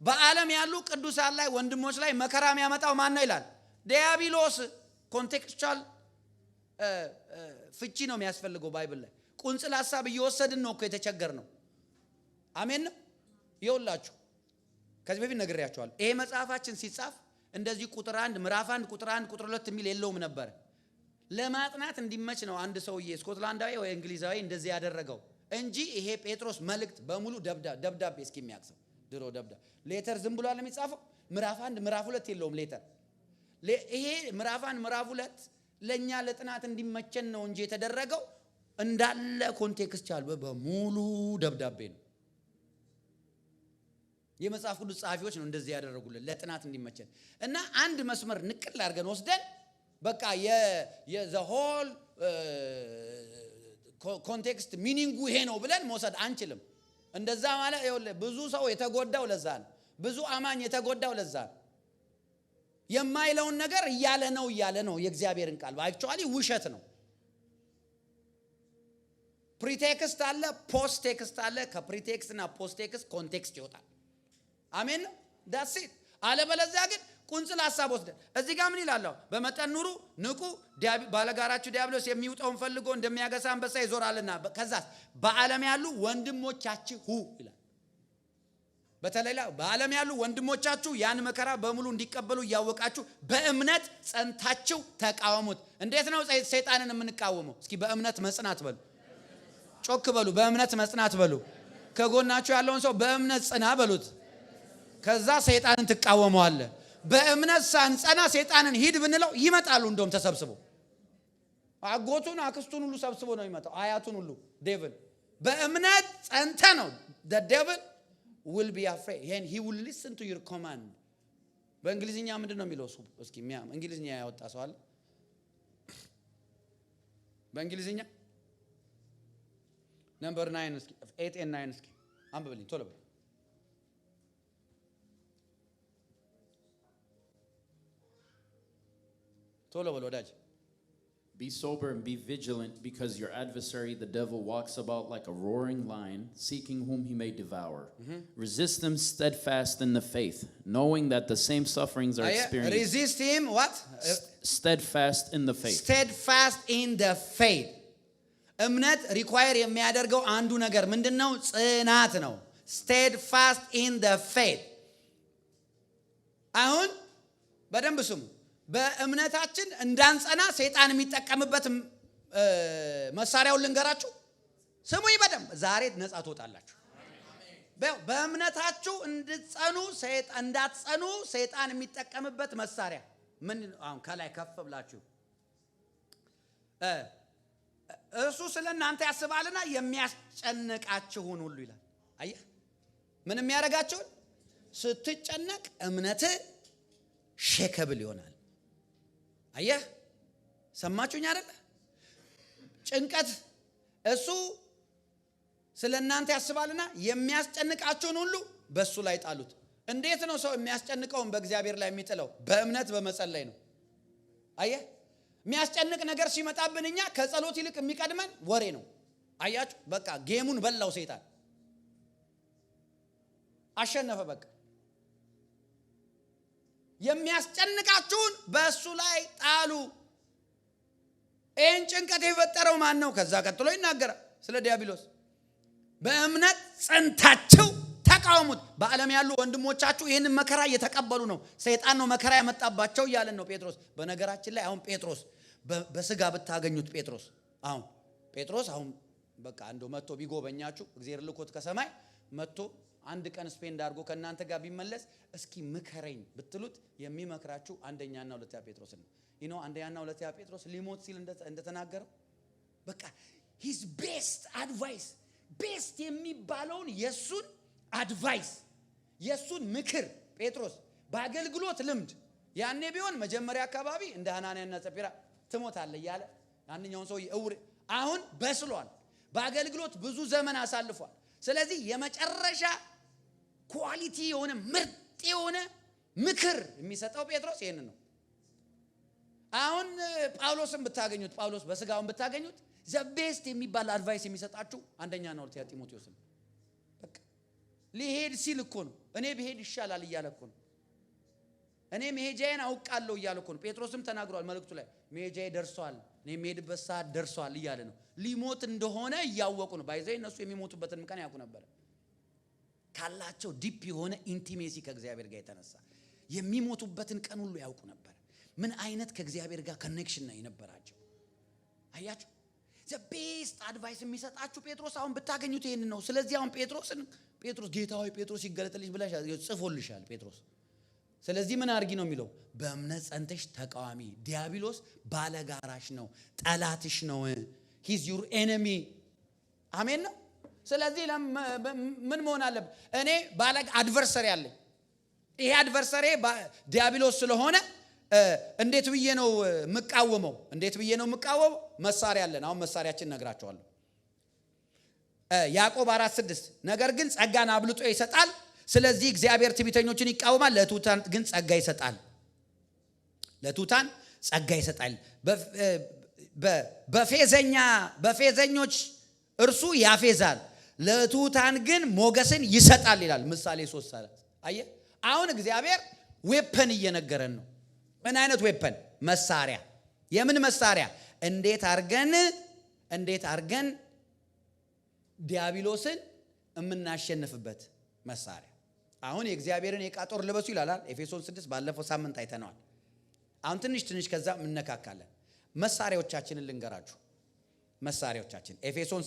በዓለም ያሉ ቅዱሳን ላይ ወንድሞች ላይ መከራ የሚያመጣው ማን ነው ይላል? ዲያብሎስ። ኮንቴክስቹዋል ፍቺ ነው የሚያስፈልገው ባይብል ላይ። ቁንጽል ሐሳብ እየወሰድን ነው እኮ የተቸገር ነው። አሜን ነው ይውላችሁ። ከዚህ በፊት ነግሬያችኋለሁ። ይሄ መጽሐፋችን ሲጻፍ እንደዚህ ቁጥር 1 ምዕራፍ 1 ቁጥር 1 ቁጥር 2 የሚል የለውም ነበር። ለማጥናት እንዲመች ነው አንድ ሰውዬ ስኮትላንዳዊ ወይ እንግሊዛዊ እንደዚህ ያደረገው እንጂ ይሄ ጴጥሮስ መልእክት በሙሉ ደብዳቤ እስኪሚያክሰው ድሮ ሌተር ዝም ብሎ አለ የሚጻፈው። ምዕራፍ 1 ምዕራፍ 2 የለውም ሌተር። ይሄ ምዕራፍ 1 ምዕራፍ 2 ለኛ ለጥናት እንዲመቸን ነው እንጂ የተደረገው እንዳለ ኮንቴክስቹዋል በሙሉ ደብዳቤ ነው። የመጽሐፍ ቅዱስ ጸሐፊዎች ነው እንደዚህ ያደረጉልን ለጥናት እንዲመቸን። እና አንድ መስመር ንቅል አድርገን ወስደን በቃ the whole ኮንቴክስት ሚኒንጉ ይሄ ነው ብለን መውሰድ አንችልም። እንደዛ ማለት ይኸውልህ ብዙ ሰው የተጎዳው ለዛ ነው። ብዙ አማኝ የተጎዳው ለዛ ነው። የማይለውን ነገር እያለ ነው የእግዚአብሔርን ቃል አክቹአሊ ውሸት ነው። ፕሪቴክስት አለ፣ ፖስት ቴክስት አለ። ከፕሪቴክስት እና ፖስት ቴክስት ኮንቴክስት ይወጣል። አሜን ነው ዳትስ ኢት። አለበለዚያ ግን ቁንጽል ሐሳብ ወስደ እዚህ ጋር ምን ይላል? በመጠን ኑሩ፣ ንቁ፣ ባለጋራችሁ ዲያብሎስ የሚውጠውን ፈልጎ እንደሚያገሳ አንበሳ ይዞራልና ከዛስ በዓለም ያሉ ወንድሞቻችሁ ይላል። በተለይ በዓለም ያሉ ወንድሞቻችሁ ያን መከራ በሙሉ እንዲቀበሉ እያወቃችሁ በእምነት ጸንታችሁ ተቃወሙት። እንዴት ነው ሰይጣንን የምንቃወመው? እስኪ በእምነት መጽናት በሉ። ጮክ በሉ። በእምነት መጽናት በሉ። ከጎናችሁ ያለውን ሰው በእምነት ጽና በሉት። ከዛ ሰይጣንን ትቃወመዋለህ። በእምነት ሳንጸና ሰይጣንን ሂድ ብንለው ይመጣሉ። እንደውም ተሰብስበው አጎቱን አክስቱን ሁሉ ሰብስቦ ነው የሚመጣው። አያቱን ሁሉ ዴቪል በእምነት ጸንተ ነው the devil will be afraid and he will listen to your command። በእንግሊዝኛ ምንድነው የሚለው እሱ? እስኪ እንግሊዝኛ ያወጣ ሰው አለ? በእንግሊዝኛ ነምበር 9 እስኪ 8 and 9 እስኪ አንብብልኝ ቶሎ በል። ቶሎ በል ወዳጅ። Be sober and be vigilant, because your adversary, the devil, walks about like a roaring lion, seeking whom he may devour. Resist him steadfast in the faith, knowing that the same sufferings are experienced. Resist him what? Steadfast in the faith. Steadfast in the faith. እምነት ሪኳየር የሚያደርገው አንዱ ነገር ምንድነው? ጽናት ነው። steadfast in the faith። አሁን በደንብ ስሙ። በእምነታችን እንዳንጸና ሰይጣን የሚጠቀምበት መሳሪያውን ልንገራችሁ። ስሙኝ በደንብ። ዛሬ ነፃ ትወጣላችሁ። በእምነታችሁ እንዳትጸኑ ሰይጣን የሚጠቀምበት መሳሪያ ምን? አሁን ከላይ ከፍ ብላችሁ እሱ ስለእናንተ ያስባልና የሚያስጨንቃችሁን ሁሉ ይላል። አየህ ምን የሚያደርጋችሁን? ስትጨነቅ እምነትህ ሼከብል ይሆናል። አየህ ሰማችሁኝ አይደል? ጭንቀት እሱ ስለእናንተ ያስባልና የሚያስጨንቃችሁን ሁሉ በሱ ላይ ጣሉት። እንዴት ነው ሰው የሚያስጨንቀውን በእግዚአብሔር ላይ የሚጥለው? በእምነት በመጸለይ ነው። አየህ የሚያስጨንቅ ነገር ሲመጣብን እኛ ከጸሎት ይልቅ የሚቀድመን ወሬ ነው። አያችሁ በቃ ጌሙን በላው ሰይጣን አሸነፈ። በቃ የሚያስጨንቃችሁን በእሱ ላይ ጣሉ። ይህን ጭንቀት የፈጠረው ማን ነው? ከዛ ቀጥሎ ይናገራል ስለ ዲያብሎስ። በእምነት ጸንታችሁ ተቃወሙት። በዓለም ያሉ ወንድሞቻችሁ ይህንን መከራ እየተቀበሉ ነው። ሰይጣን ነው መከራ ያመጣባቸው እያለን ነው ጴጥሮስ። በነገራችን ላይ አሁን ጴጥሮስ በስጋ ብታገኙት ጴጥሮስ አሁን በቃ እንደው መጥቶ ቢጎበኛችሁ እግዚአብሔር ልኮት ከሰማይ መጥቶ አንድ ቀን ስፔንድ አድርጎ ከእናንተ ጋር ቢመለስ እስኪ ምከረኝ ብትሉት የሚመክራችሁ አንደኛና ሁለተኛ ጴጥሮስ ነው። ይኖ አንደኛና ሁለተኛ ጴጥሮስ ሊሞት ሲል እንደተናገረው በቃ ሂዝ ቤስት አድቫይስ ቤስት የሚባለውን የሱን አድቫይስ የሱን ምክር ጴጥሮስ በአገልግሎት ልምድ ያኔ ቢሆን መጀመሪያ አካባቢ እንደ ሐናንያና ሰጲራ ትሞታለህ እያለ አንደኛውን ሰው እውር አሁን በስሏል። በአገልግሎት ብዙ ዘመን አሳልፏል። ስለዚህ የመጨረሻ ኳሊቲ የሆነ ምርጥ የሆነ ምክር የሚሰጠው ጴጥሮስ ይሄን ነው። አሁን ጳውሎስን ብታገኙት ጳውሎስ በስጋውን ብታገኙት ዘቤስት የሚባል አድቫይስ የሚሰጣችሁ አንደኛና ሁለተኛ ጢሞቴዎስ ነው። በቃ ሊሄድ ሲል እኮ ነው እኔ ብሄድ ይሻላል እያለ እኮ ነው። እኔ መሄጃዬን አውቃለሁ እያለ እኮ ነው። ጴጥሮስም ተናግሯል መልእክቱ ላይ መሄጃዬ ደርሷል፣ እኔ የምሄድበት ሰዓት ደርሷል እያለ ነው። ሊሞት እንደሆነ እያወቁ ነው። ባይዘይ እነሱ የሚሞቱበትን ቀን ያውቁ ነበር። ካላቸው ዲፕ የሆነ ኢንቲሜሲ ከእግዚአብሔር ጋር የተነሳ የሚሞቱበትን ቀን ሁሉ ያውቁ ነበር። ምን አይነት ከእግዚአብሔር ጋር ኮኔክሽን ነው የነበራቸው። አያችሁ ዘ ቤስት አድቫይስ የሚሰጣችሁ ጴጥሮስ አሁን ብታገኙት ይሄን ነው። ስለዚህ አሁን ጴጥሮስ ጌታ ሆይ ጴጥሮስ ይገለጥልሽ ብለሽ ጽፎልሻል ጴጥሮስ። ስለዚህ ምን አርጊ ነው የሚለው? በእምነት ጸንተሽ ተቃዋሚ። ዲያብሎስ ባለጋራሽ ነው፣ ጠላትሽ ነው። ሂዝ ዩር ኤኒሚ። አሜን ነው። ስለዚህ ምን መሆን አለበት? እኔ ባለ አድቨርሰሪ አለኝ። ይሄ አድቨርሰሪ ዲያብሎስ ስለሆነ እንዴት ብዬ ነው መቃወመው? እንዴት ብዬ ነው መቃወመው? መሳሪያ አለን። አሁን መሳሪያችን ነግራቸዋለሁ። ያዕቆብ 4:6 ነገር ግን ጸጋን አብልጦ ይሰጣል። ስለዚህ እግዚአብሔር ትዕቢተኞችን ይቃወማል፣ ለትሑታን ግን ጸጋ ይሰጣል። ለትሑታን ጸጋ ይሰጣል። በፌዘኞች እርሱ ያፌዛል፣ ለትሑታን ግን ሞገስን ይሰጣል ይላል ምሳሌ 3:3። አየህ፣ አሁን እግዚአብሔር ዌፐን እየነገረን ነው። ምን አይነት ዌፐን? መሳሪያ። የምን መሳሪያ? እንዴት አርገን ዲያብሎስን የምናሸንፍበት መሳሪያ። አሁን የእግዚአብሔርን የዕቃ ጦር ልበሱ ይላል ኤፌሶን 6 ባለፈው ሳምንት አይተነዋል። አሁን ትንሽ ከዛ እንነካካለን። መሳሪያዎቻችንን ልንገራችሁ። መሳሪያዎቻችን ኤፌሶን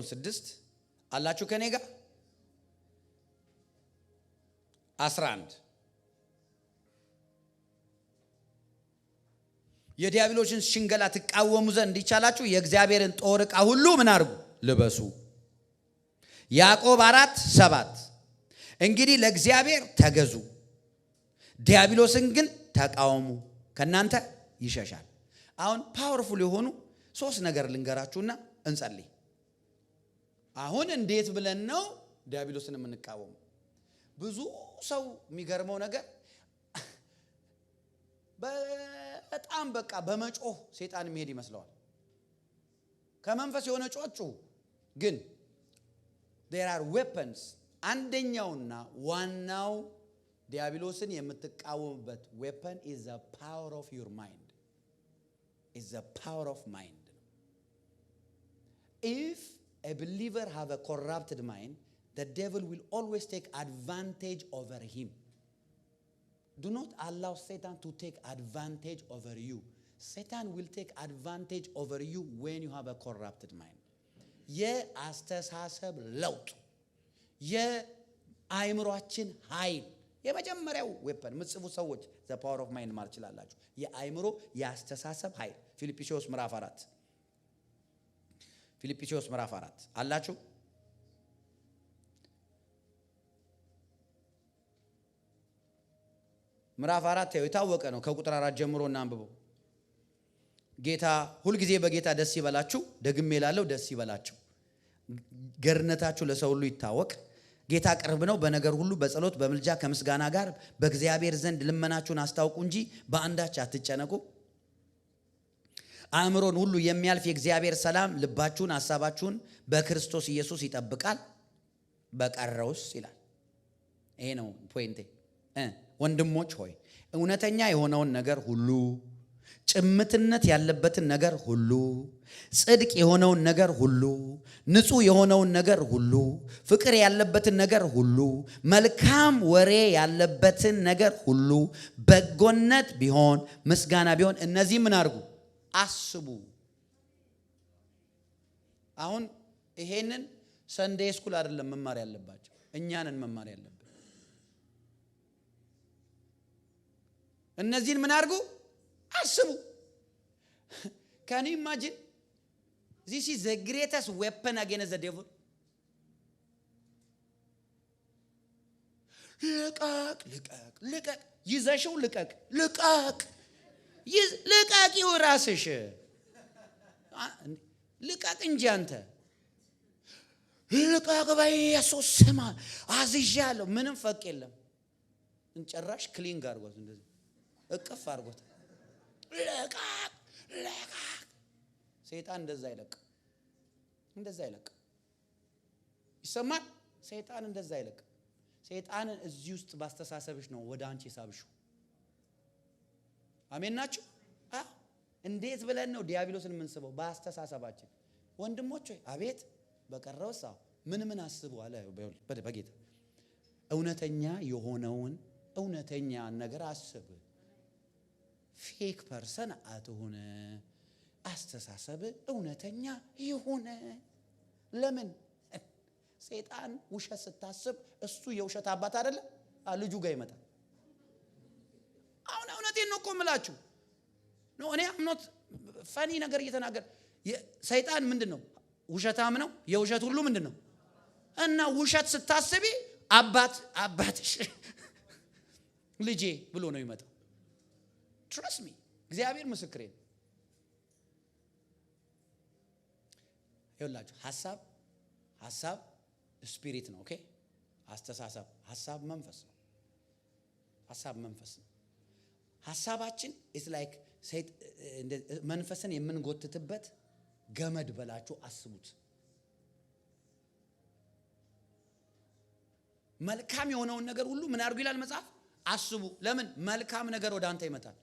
6 አላችሁ ከኔ ጋር 11 የዲያብሎስን ሽንገላ ትቃወሙ ዘንድ ይቻላችሁ የእግዚአብሔርን ጦር ዕቃ ሁሉ ምን አድርጉ? ልበሱ። ያዕቆብ 4:7 እንግዲህ ለእግዚአብሔር ተገዙ፣ ዲያብሎስን ግን ተቃወሙ፣ ከናንተ ይሸሻል። አሁን ፓወርፉል የሆኑ 3 ነገር ልንገራችሁና እንጸልይ። አሁን እንዴት ብለን ነው ዲያብሎስን የምንቃወሙ? ብዙ ሰው የሚገርመው ነገር በጣም በቃ በመጮህ ሰይጣን የሚሄድ ይመስለዋል። ከመንፈስ የሆነ ጮህ ግን there are weapons። አንደኛውና ዋናው ዲያብሎስን የምትቃወምበት weapon is the power of your mind. Is the power of mind. If a believer have a corrupted mind, the devil will always take advantage over him. Do not allow Satan to take advantage over you. Satan will take advantage over you when you have a corrupted mind. የአስተሳሰብ ለውጥ የአእምሮአችን ኃይል የመጀመሪያው ዌፐን ምጽፉ ሰዎች the power of mind ማለት ይችላልላችሁ። የአእምሮ የአስተሳሰብ ኃይል ፊልጵስዩስ ምዕራፍ 4 አላችሁ። ምዕራፍ 4 የታወቀ ነው። ከቁጥር 4 ጀምሮ እናንብበው። ጌታ ሁልጊዜ በጌታ ደስ ይበላችሁ፣ ደግሜ እላለሁ ደስ ይበላችሁ። ገርነታችሁ ለሰው ሁሉ ይታወቅ፣ ጌታ ቅርብ ነው። በነገር ሁሉ በጸሎት በምልጃ ከምስጋና ጋር በእግዚአብሔር ዘንድ ልመናችሁን አስታውቁ እንጂ በአንዳች አትጨነቁ። አእምሮን ሁሉ የሚያልፍ የእግዚአብሔር ሰላም ልባችሁን ሐሳባችሁን በክርስቶስ ኢየሱስ ይጠብቃል። በቀረውስ ይላል። ይሄ ነው ፖይንቴ። ወንድሞች ሆይ እውነተኛ የሆነውን ነገር ሁሉ፣ ጭምትነት ያለበትን ነገር ሁሉ፣ ጽድቅ የሆነውን ነገር ሁሉ፣ ንጹሕ የሆነውን ነገር ሁሉ፣ ፍቅር ያለበትን ነገር ሁሉ፣ መልካም ወሬ ያለበትን ነገር ሁሉ፣ በጎነት ቢሆን ምስጋና ቢሆን እነዚህ ምን አድርጉ? አስቡ። አሁን ይሄንን ሰንዴይ ስኩል አይደለም መማር ያለባቸው፣ እኛንን መማር ያለብን። እነዚህን ምን አድርጉ? አስቡ። Can you imagine? This is the greatest weapon against the devil. ልቀቅ ይዘሽው ልቀቅ ይራስሽ ልቀቅ እንጂ አንተ ልቀቅ በኢየሱስ ስም አዝዣለሁ። ምንም ፈቅ የለም። እንጨራሽ ክሊንግ አድርጎት እንደዚህ እቅፍ አድርጎት ልቀቅ። ሰይጣን እንደዛ አይለቅ ይሰማል። ሰይጣን እንደዛ አይለቅ። ሰይጣንን እዚህ ውስጥ ባስተሳሰብሽ ነው ወደ አንቺ ሳብሽው። አሜን ናችሁ? እንዴት ብለን ነው ዲያብሎስን የምንስበው? ባስተሳሰባችን። ወንድሞች ሆይ አቤት በቀረውሳ ምን አስቡ አለ በጌታ። እውነተኛ የሆነውን እውነተኛ ነገር አስብ። ፌክ ፐርሰን አትሁን። አስተሳሰብ እውነተኛ ይሁን። ለምን? ሰይጣን ውሸት ስታስብ እሱ የውሸት አባት አይደለ? ልጁ ጋር ይመጣል። አሁን እውነቴን ነው እኮ የምላችሁ ነው። እኔ አምኖት ፈኒ ነገር እየተናገር ሰይጣን ምንድነው? ውሸታም ነው። የውሸት ሁሉ ምንድነው? እና ውሸት ስታስቢ አባትሽ ልጄ ብሎ ነው ይመጣው። trust me እግዚአብሔር ምስክሬ ነው። ይኸውላችሁ ሐሳብ ስፒሪት ነው። ኦኬ አስተሳሰብ ሐሳብ መንፈስ ነው። ሐሳብ መንፈስ ነው። ሐሳባችን is like መንፈስን የምንጎትትበት ገመድ በላችሁ አስቡት። መልካም የሆነውን ነገር ሁሉ ምን አድርጉ ይላል መጽሐፍ? አስቡ። ለምን? መልካም ነገር ወደ አንተ ይመጣል።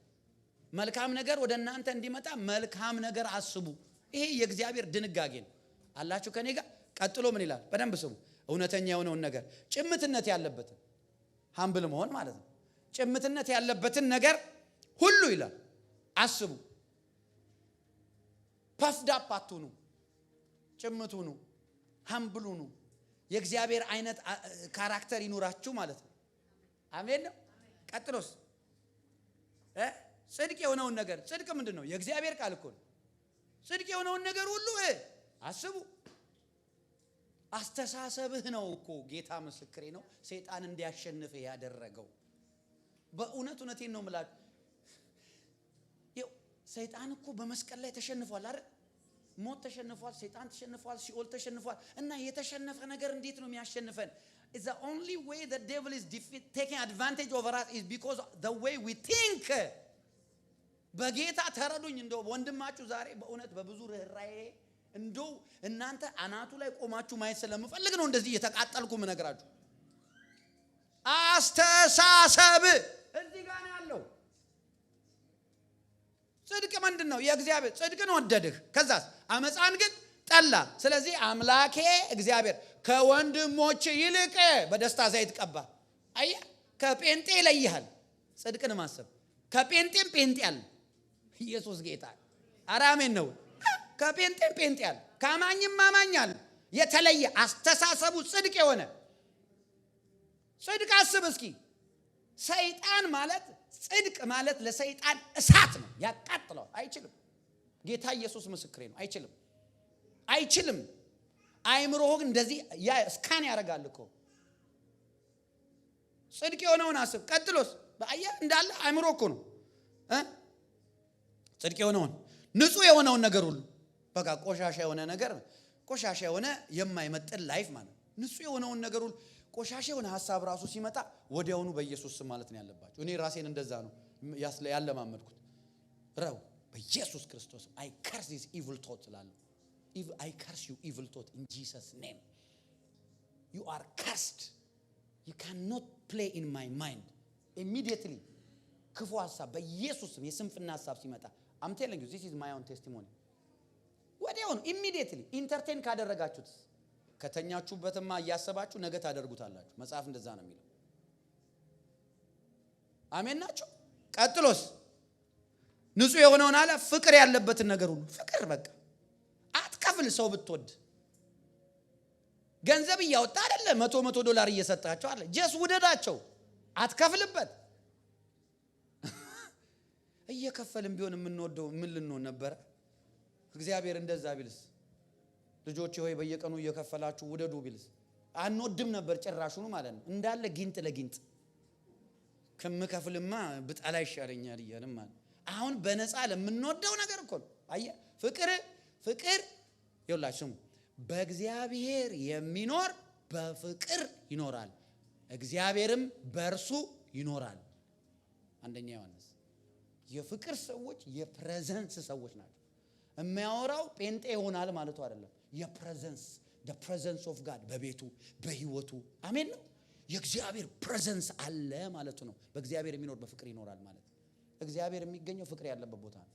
መልካም ነገር ወደ እናንተ እንዲመጣ መልካም ነገር አስቡ። ይሄ የእግዚአብሔር ድንጋጌ ነው። አላችሁ ከኔ ጋር? ቀጥሎ ምን ይላል? በደንብ ስሙ። እውነተኛ የሆነውን ነገር ጭምትነት ያለበትን ሃምብል መሆን ማለት ነው። ጭምትነት ያለበትን ነገር ሁሉ ይላል አስቡ። ፐፍድ አፕ አትሁኑ፣ ጭምት ሁኑ፣ ሃምብል ሁኑ። የእግዚአብሔር አይነት ካራክተር ይኑራችሁ ማለት ነው። አሜን ነው። ቀጥሎስ ጽድቅ የሆነውን ነገር፣ ጽድቅ ምንድነው? የእግዚአብሔር ቃል እኮ ነው። ጽድቅ የሆነውን ነገር ሁሉ አስቡ። አስተሳሰብህ ነው እኮ ጌታ ምስክሬ ነው ሰይጣን እንዲያሸንፍህ ያደረገው። በእውነት እውነቴን ነው የምላችሁ። ሰይጣን እኮ በመስቀል ላይ ተሸንፏል አይደል? ሞት ተሸንፏል፣ ሰይጣን ተሸንፏል፣ ሲኦል ተሸንፏል። እና የተሸነፈ ነገር እንዴት ነው የሚያሸንፈን? It's the only way the devil is taking advantage over us is because the way we think. በጌታ ተረዱኝ። እንደው ወንድማችሁ ዛሬ በእውነት በብዙ ርህራሄ እንደው እናንተ አናቱ ላይ ቆማችሁ ማየት ስለምፈልግ ነው እንደዚህ እየተቃጠልኩ ምነግራችሁ። አስተሳሰብ እዚህ ጋር ነው ያለው። ጽድቅ ምንድነው? የእግዚአብሔር ጽድቅን ወደድህ፣ ከዛስ አመፃን ግን ጠላ። ስለዚህ አምላኬ እግዚአብሔር ከወንድሞች ይልቅ በደስታ ዘይት ቀባ። አየህ፣ ከጴንጤ ይለይሃል ጽድቅን ማሰብ። ከጴንጤም ጴንጤ ያለ ኢየሱስ ጌታ። ኧረ አሜን ነው። ከጴንጤም ጴንጤ ያለ ከአማኝም አማኝ አለ። የተለየ አስተሳሰቡ ጽድቅ የሆነ ጽድቅ አስብ እስኪ። ሰይጣን ማለት ጽድቅ ማለት ለሰይጣን እሳት ነው፣ ያቃጥለዋል። አይችልም። ጌታ ኢየሱስ ምስክሬ ነው። አይችልም። አይምሮህ እንደዚህ ስካን ያደርጋል እኮ። ጽድቅ የሆነውን አስብ። ቀጥሎስ በአየህ እንዳለ አይምሮ እኮ ነው። ጽድቅ የሆነውን ንጹህ የሆነውን ነገር ሁሉ በቃ ቆሻሻ የሆነ ነገር፣ ቆሻሻ የሆነ የማይመጥን ላይፍ ማለት ነው። ንጹህ የሆነውን ነገር ሁሉ ቆሻሻ የሆነ ሐሳብ ራሱ ሲመጣ ወዲያውኑ በኢየሱስ ስም ማለት ነው ያለባችሁ። እኔ ራሴን እንደዛ ነው ያለማመድኩት። ረው በኢየሱስ ክርስቶስ I curse this evil thought ስላለ I curse you evil thought in Jesus name. You are cursed. You cannot play in my mind. Immediately ክፉ ሐሳብ በኢየሱስ ስም የስንፍና ሐሳብ ሲመጣ I'm telling you this is my own testimony. ወዲያውኑ immediately ኢንተርቴን ካደረጋችሁት ከተኛችሁበትማ እያሰባችሁ ነገ ታደርጉታላችሁ። መጽሐፍ እንደዛ ነው የሚለው። አሜን ናችሁ። ቀጥሎስ ንጹህ የሆነውን አለ ፍቅር ያለበትን ነገር ሁሉ። ፍቅር በቃ አትከፍል። ሰው ብትወድ ገንዘብ እያወጣ አይደለ $100 እየሰጣቸው አለ ጀስ ውደዳቸው፣ አትከፍልበት። እየከፈልም ቢሆን የምንወደው ምን ልንሆን ነበር? እግዚአብሔር እንደዛ ቢልስ ልጆቼ ሆይ በየቀኑ እየከፈላችሁ ውደዱ ቢልስ አንወድም ነበር ጭራሹኑ ማለት ነው። እንዳለ ጊንጥ ለጊንጥ ከምከፍልማ ብጣላ ይሻለኛል እያልን ማለት አሁን በነፃ ለምንወደው ነገር እኮ ነው። አየህ ፍቅር ይኸውላችሁ በእግዚአብሔር የሚኖር በፍቅር ይኖራል፣ እግዚአብሔርም በእርሱ ይኖራል። አንደኛ ዮሐንስ። የፍቅር ሰዎች የፕሬዘንስ ሰዎች ናቸው። የሚያወራው ጴንጤ ይሆናል ማለቱ አይደለም። የፕሬዘንስ the presence of God በቤቱ በህይወቱ አሜን ነው። የእግዚአብሔር ፕሬዘንስ አለ ማለቱ ነው። በእግዚአብሔር የሚኖር በፍቅር ይኖራል ማለት ነው። እግዚአብሔር የሚገኘው ፍቅር ያለበት ቦታ ነው።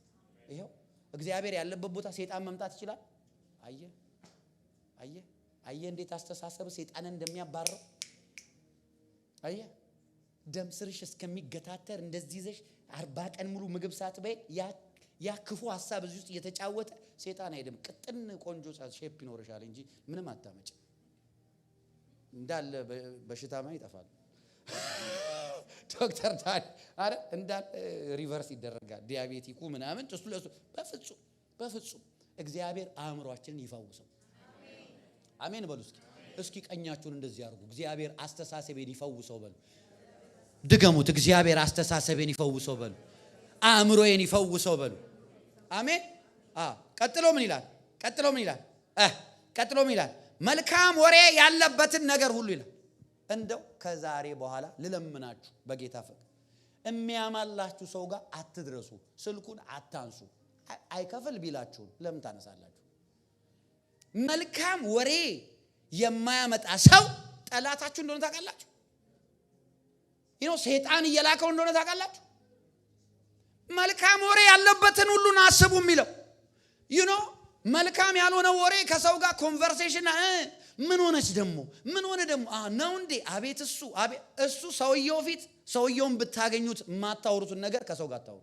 ይሄው እግዚአብሔር ያለበት ቦታ ሰይጣን መምጣት ይችላል። አየህ እንዴት አስተሳሰብ ሰይጣንን እንደሚያባረው አየህ። ደም ስርሽ እስከሚገታተር እንደዚህ ይዘሽ 40 ቀን ሙሉ ምግብ ሳትበይ ያ ክፉ ሐሳብ እዚህ ውስጥ እየተጫወተ ሰይጣን አይደም ቅጥን ቆንጆ ሼፕ ይኖርሻል እንጂ ምንም አታመጭ። እንዳለ በሽታማ ይጠፋል። ዶክተር ዳን አረ እንዳለ ሪቨርስ ይደረጋል። ዲያቤቲኩ ምናምን እሱ ለሱ በፍጹም እግዚአብሔር አእምሮአችንን ይፈውሰው። አሜን በሉ እስኪ ቀኛችሁን እንደዚህ አድርጉ። እግዚአብሔር አስተሳሰቤን ይፈውሰው በሉ። ድገሙት። እግዚአብሔር አስተሳሰቤን ይፈውሰው በሉ። አእምሮዬን ይፈውሰው በሉ። አሜን። ቀጥሎ ምን ይላል? ቀጥሎ ምን ይላል? መልካም ወሬ ያለበትን ነገር ሁሉ ይላል። እንደው ከዛሬ በኋላ ልለምናችሁ በጌታ ፍቅር የሚያማላችሁ ሰው ጋር አትድረሱ። ስልኩን አታንሱ። አይከፍል ቢላችሁ ለምን ታነሳላችሁ? መልካም ወሬ የማያመጣ ሰው ጠላታችሁ እንደሆነ ታውቃላችሁ። ሰይጣን እየላከው እንደሆነ ታውቃላችሁ። መልካም ወሬ ያለበትን ሁሉን አስቡ የሚለው መልካም ያልሆነ ወሬ ከሰው ጋር ኮንቨርሴሽን ምን ሆነች ደግሞ ምን ሆነ ደግሞ ነው እንዴ? አቤት እሱ ሰውየው ፊት ሰውየውን ብታገኙት የማታወሩትን ነገር ከሰው ጋር ታወሩ።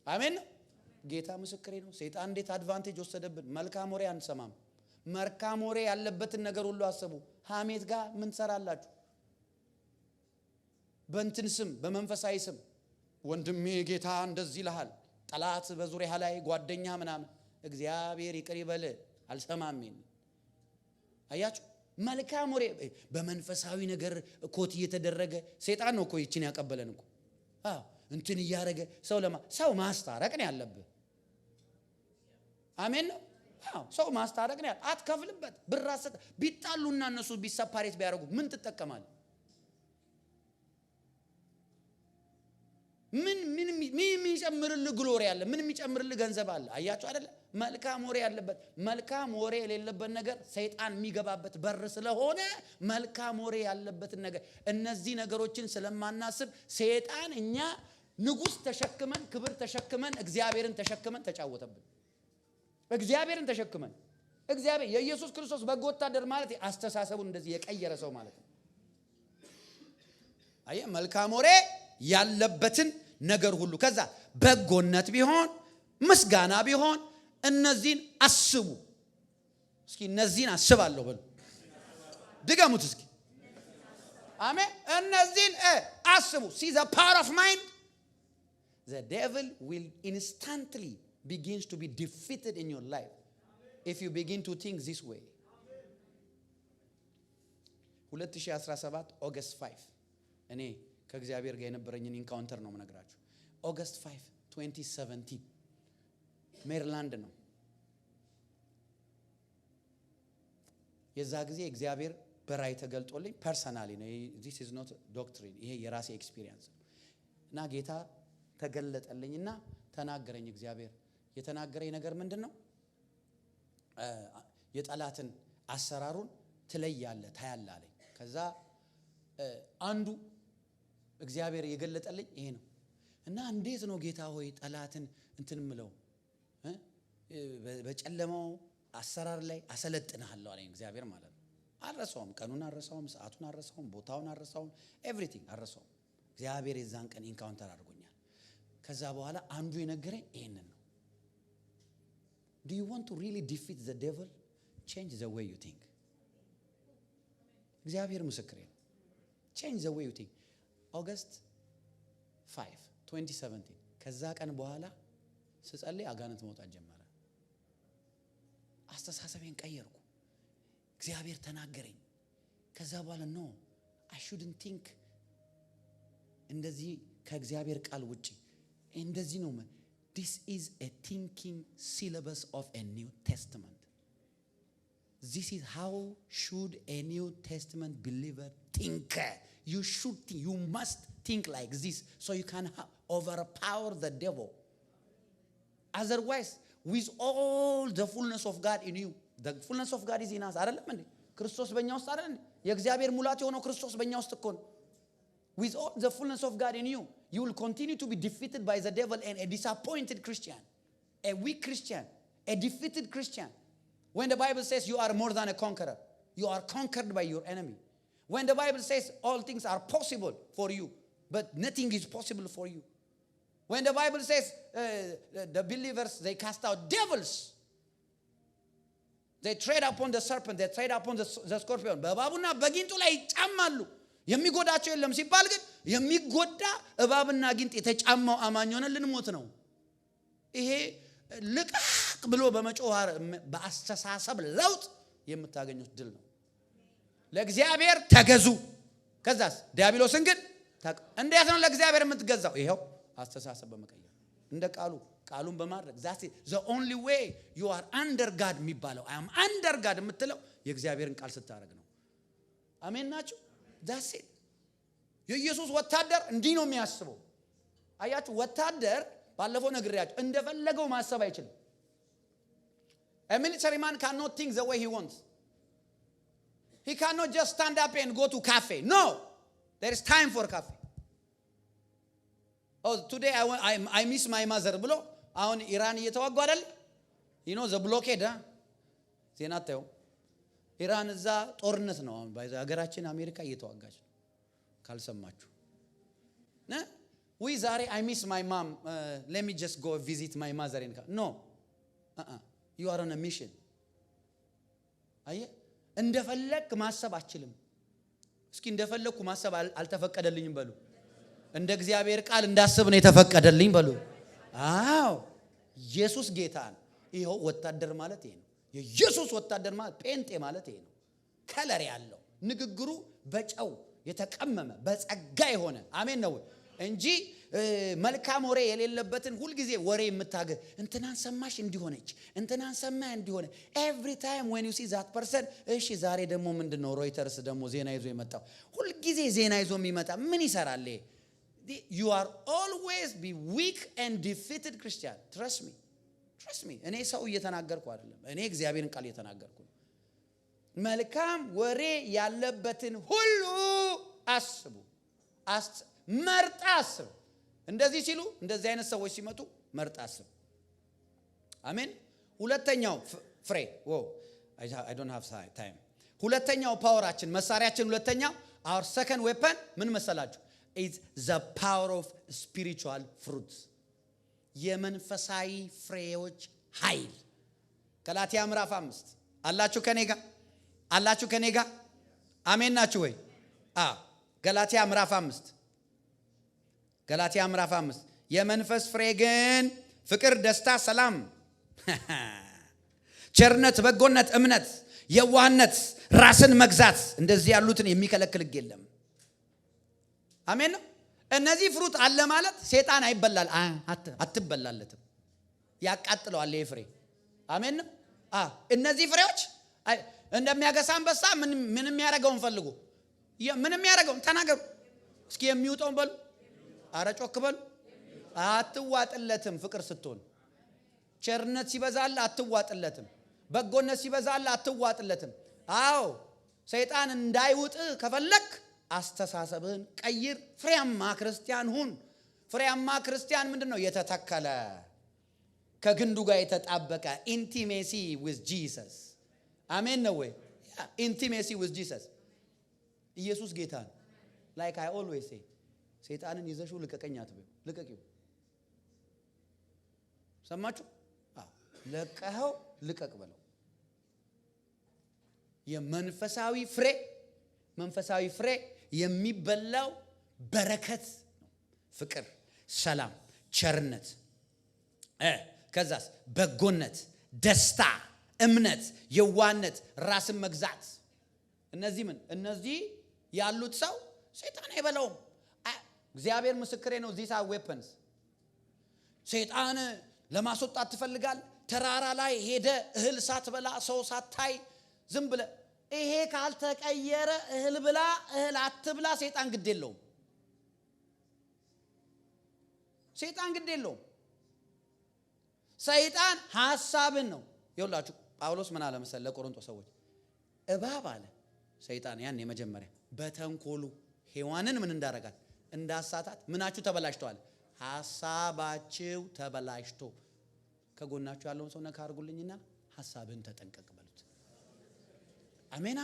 አሜን። ጌታ ምስክሬ ነው። ሰይጣን እንዴት አድቫንቴጅ ወሰደብን። መልካም ወሬ አንሰማም። መልካም ወሬ ያለበትን ነገር ሁሉ አስቡ። ሐሜት ጋር ምን ትሰራላችሁ? በእንትን ስም በመንፈሳዊ ስም ወንድሜ ጌታ እንደዚህ ይልሃል፣ ጠላት በዙሪያ ላይ ጓደኛ ምናምን እግዚአብሔር ይቅር ይበል አልሰማም። አያችሁ መልካም ወሬ በመንፈሳዊ ነገር ኮት እየተደረገ ሰይጣን ነው እኮ ይችን ያቀበለን እኮ እንትን እያረገ ሰው ማስታረቅ ነው ያለብህ። አሜን ነው። ሰው ማስታረቅ ነው። አትከፍልበት። ብር አሰጥ ቢጣሉና እነሱ ቢሰፓሬት ቢያደርጉ ምን ትጠቀማለህ? ምን የሚጨምርልህ ግሎሪ አለ? ምን የሚጨምርልህ ገንዘብ አለ? አያችሁ አይደለ? መልካም ወሬ ያለበት መልካም ወሬ የሌለበት ነገር ሰይጣን የሚገባበት በር ስለሆነ መልካም ወሬ ያለበትን ነገር እነዚህ ነገሮችን ስለማናስብ ሰይጣን እኛ ንጉስ ተሸክመን ክብር ተሸክመን እግዚአብሔርን ተሸክመን ተጫወተብን። እግዚአብሔርን ተሸክመን እግዚአብሔር የኢየሱስ ክርስቶስ በጎ ወታደር ማለት አስተሳሰቡን እንደዚህ የቀየረ ሰው ማለት ነው። አየ መልካም ወሬ ያለበትን ነገር ሁሉ ከዛ በጎነት ቢሆን ምስጋና ቢሆን እነዚህን አስቡ። እስኪ እነዚህን አስባለሁ በሉ። ድገሙት እስኪ። አሜን። እነዚህን አስቡ። See the power of mind. The devil will instantly begins to be defeated in your life if you begin to think this way. 2017 August 5 እኔ ከእግዚአብሔር ጋር የነበረኝን ኢንካውንተር ነው የምነግራችሁ። August 5 2017 ሜሪላንድ ነው። የዛ ጊዜ እግዚአብሔር በራእይ ተገልጦልኝ ፐርሰናሊ ነው። this is not doctrine፣ ይሄ የራሴ ኤክስፒሪየንስ እና ጌታ ተገለጠልኝና ተናገረኝ። እግዚአብሔር የተናገረኝ ነገር ምንድነው? የጠላትን አሰራሩን ትለያለህ ታያለህ አለኝ። ከዛ አንዱ እግዚአብሔር የገለጠልኝ ይሄ ነው። እና እንዴት ነው ጌታ ሆይ ጠላትን እንትን ምለው በጨለማው አሰራር ላይ አሰለጥንሃለሁ አለኝ እግዚአብሔር ማለት ነው። አልረሳውም፣ ቀኑን አልረሳውም፣ ሰዓቱን አልረሳውም፣ ቦታውን አልረሳውም፣ ኤቭሪቲንግ አልረሳውም። እግዚአብሔር የዛን ቀን ኢንካውንተር አድርጎኛል። ከዛ በኋላ አንዱ የነገረኝ ይሄንን ነው። Do you want to really defeat the devil? Change the way you think. እግዚአብሔር ምስክሬ ነው። Change the way you think. August 5 2017 ከዛ ቀን በኋላ ስጸልይ አጋንንት መውጣት ጀመረ። አስተሳሰቤን ቀየርኩ። እግዚአብሔር ተናገረኝ። ከዛ በኋላ no, I shouldn't think እንደዚህ ከእግዚአብሔር ቃል ውጪ እንደዚህ ነው። This is a thinking syllabus of a New Testament. This is how should a New Testament believer think. You should think, you must think like this so you can overpower the devil. Otherwise, with all the fullness of God in you, the fullness of God is in us. አይደለም እንዴ? ክርስቶስ በእኛ ውስጥ አይደል? የእግዚአብሔር ሙላት የሆነው ክርስቶስ በእኛ ውስጥ እኮ ነው። With all the fullness of God in you, you will continue to be defeated by the devil and a disappointed Christian, a weak Christian, a defeated Christian. When the Bible says you are more than a conqueror, you are conquered by your enemy. When the Bible says all things are possible for you, but nothing is possible for you. When the Bible says the believers, they cast out devils. They tread upon the serpent, they tread upon the scorpion. በእባቡና በጊንጡ ላይ ይጫማሉ። የሚጎዳቸው የለም ሲባል ግን የሚጎዳ እባብና ጊንጥ የተጫማው አማኝ ሆነ ልንሞት ነው። ይሄ ልቃቅ ብሎ በመጮህ በአስተሳሰብ ለውጥ የምታገኙት ድል ነው። ለእግዚአብሔር ተገዙ። ከዛስ ዲያብሎስን ግን እንዴት ነው ለእግዚአብሔር የምትገዛው? ይሄው አስተሳሰብ በመቀየር እንደ ቃሉን በማድረግ ዛት the only way you are under God የሚባለው I am under God የምትለው የእግዚአብሔርን ቃል ስታረግ ነው። አሜን ናችሁ? ዛት የኢየሱስ ወታደር እንዲህ ነው የሚያስበው። አያችሁ ወታደር ባለፈው ነግሬያችሁ እንደፈለገው ማሰብ አይችልም። A military man cannot think the way he wants. He cannot just stand up and go to cafe. No. There is time for cafe. Oh, today I miss my mother ብሎ አሁን ኢራን እየተዋጉ አይደል? you know the blockade ዜና ታዩ ኢራን እዛ ጦርነት ነው አሁን በሀገራችን አሜሪካ እየተዋጋች ነው ካልሰማችሁ we ዛሬ I miss my mom let me just go visit my mother in no you are on a mission አየ እንደፈለክ ማሰብ አትችልም። እስኪ እንደፈለኩ ማሰብ አልተፈቀደልኝም በሉ። እንደ እግዚአብሔር ቃል እንዳስብ ነው የተፈቀደልኝ በሉ። አዎ ኢየሱስ ጌታ ነው። ይሄው ወታደር ማለት ይሄ ነው። የኢየሱስ ወታደር ማለት ጴንጤ ማለት ይሄ ነው። ከለር ያለው ንግግሩ በጨው የተቀመመ በጸጋ የሆነ አሜን ነው እንጂ መልካም ወሬ የሌለበትን ሁሉ ጊዜ ወሬ የምታገር እንትናን ሰማሽ እንዲሆነች እንትናን ሰማ እንዲሆነ every time when you see that person እሺ ዛሬ ደግሞ ምንድነው ሮይተርስ ደግሞ ዜና ይዞ የመጣው ሁሉ ጊዜ ዜና ይዞ የሚመጣ ምን ይሰራል? You are always be weak and defeated Christian. Trust me. እኔ ሰው እየተናገርኩ አይደለም። እኔ እግዚአብሔርን ቃል እየተናገርኩ ነው። መልካም ወሬ ያለበትን ሁሉ አስቡ። መርጣ አስብ። እንደዚህ ሲሉ እንደዚህ አይነት ሰዎች ሲመጡ መርጣ አስብ። አሜን። ሁለተኛው ፍሬ I don't have time. ሁለተኛው ፓወራችን መሳሪያችን ሁለተኛው our second weapon ምን መሰላችሁ? is the power of spiritual fruits. የመንፈሳዊ ፍሬዎች ኃይል ገላትያ ምዕራፍ 5 አላችሁ ከኔ ጋር አሜን ናችሁ ወይ? ገላትያ ምዕራፍ 5 የመንፈስ ፍሬ ግን ፍቅር፣ ደስታ፣ ሰላም፣ ቸርነት፣ በጎነት፣ እምነት፣ የዋህነት፣ ራስን መግዛት እንደዚህ ያሉትን የሚከለክል ሕግ የለም። አሜን ነው። እነዚህ ፍሩት አለ ማለት ሰይጣን አይበላል አትበላለትም ያቃጥለዋል ይሄ ፍሬ። አሜን ነው። እነዚህ ፍሬዎች እንደሚያገሳ አንበሳ ምንም ያረጋውን ፈልጉ። ምንም ያረጋውን ተናገሩ እስኪ የሚውጠውን በሉ። አረ ጮክ በሉ። አትዋጥለትም ፍቅር ስትሆን። ቸርነት ሲበዛል አትዋጥለትም። በጎነት ሲበዛል አትዋጥለትም። አዎ ሰይጣን እንዳይውጥ ከፈለክ አስተሳሰብህን ቀይር። ፍሬያማ ክርስቲያን ሁን። ፍሬያማ ክርስቲያን ምንድነው? የተተከለ ከግንዱ ጋር የተጣበቀ ኢንቲሜሲ with Jesus። አሜን ነው ወይ? ኢንቲሜሲ with Jesus። ኢየሱስ ጌታ ነው። like I always say ሰይጣንን ይዘሽው ልቀቀኝ አትበዩ። ልቀቂው። ሰማችሁ? ለቀኸው ልቀቅ በለው። የመንፈሳዊ ፍሬ የሚበላው በረከት ነው። ፍቅር፣ ሰላም፣ ቸርነት፣ ከዛስ በጎነት፣ ደስታ፣ እምነት፣ የዋህነት፣ ራስን መግዛት። እነዚህ ያሉት ሰው ሰይጣን አይበላውም። እግዚአብሔር ምስክሬ ነው። these are weapons። ሰይጣን ለማስወጣት ትፈልጋል። ተራራ ላይ ሄደ እህል ሳትበላ ሰው ሳታይ ዝም ብለ ይሄ ካልተቀየረ እህል ብላ እህል አትብላ። ሰይጣን ግድ የለውም። ሰይጣን ሐሳብን ነው። ይኸውላችሁ ጳውሎስ ምን አለ መሰለ ለቆሮንቶስ ሰዎች እባብ አለ ሰይጣን ያን የመጀመሪያ በተንኮሉ ሔዋንን ምን እንዳረጋት እንዳሳታት ምናችሁ ተበላሽቷል። ሐሳባችሁ ተበላሽቶ ከጎናችሁ ያለውን ሰው ነካ አድርጉልኝና ሐሳብን ተጠንቀቅ በሉት። አሜን።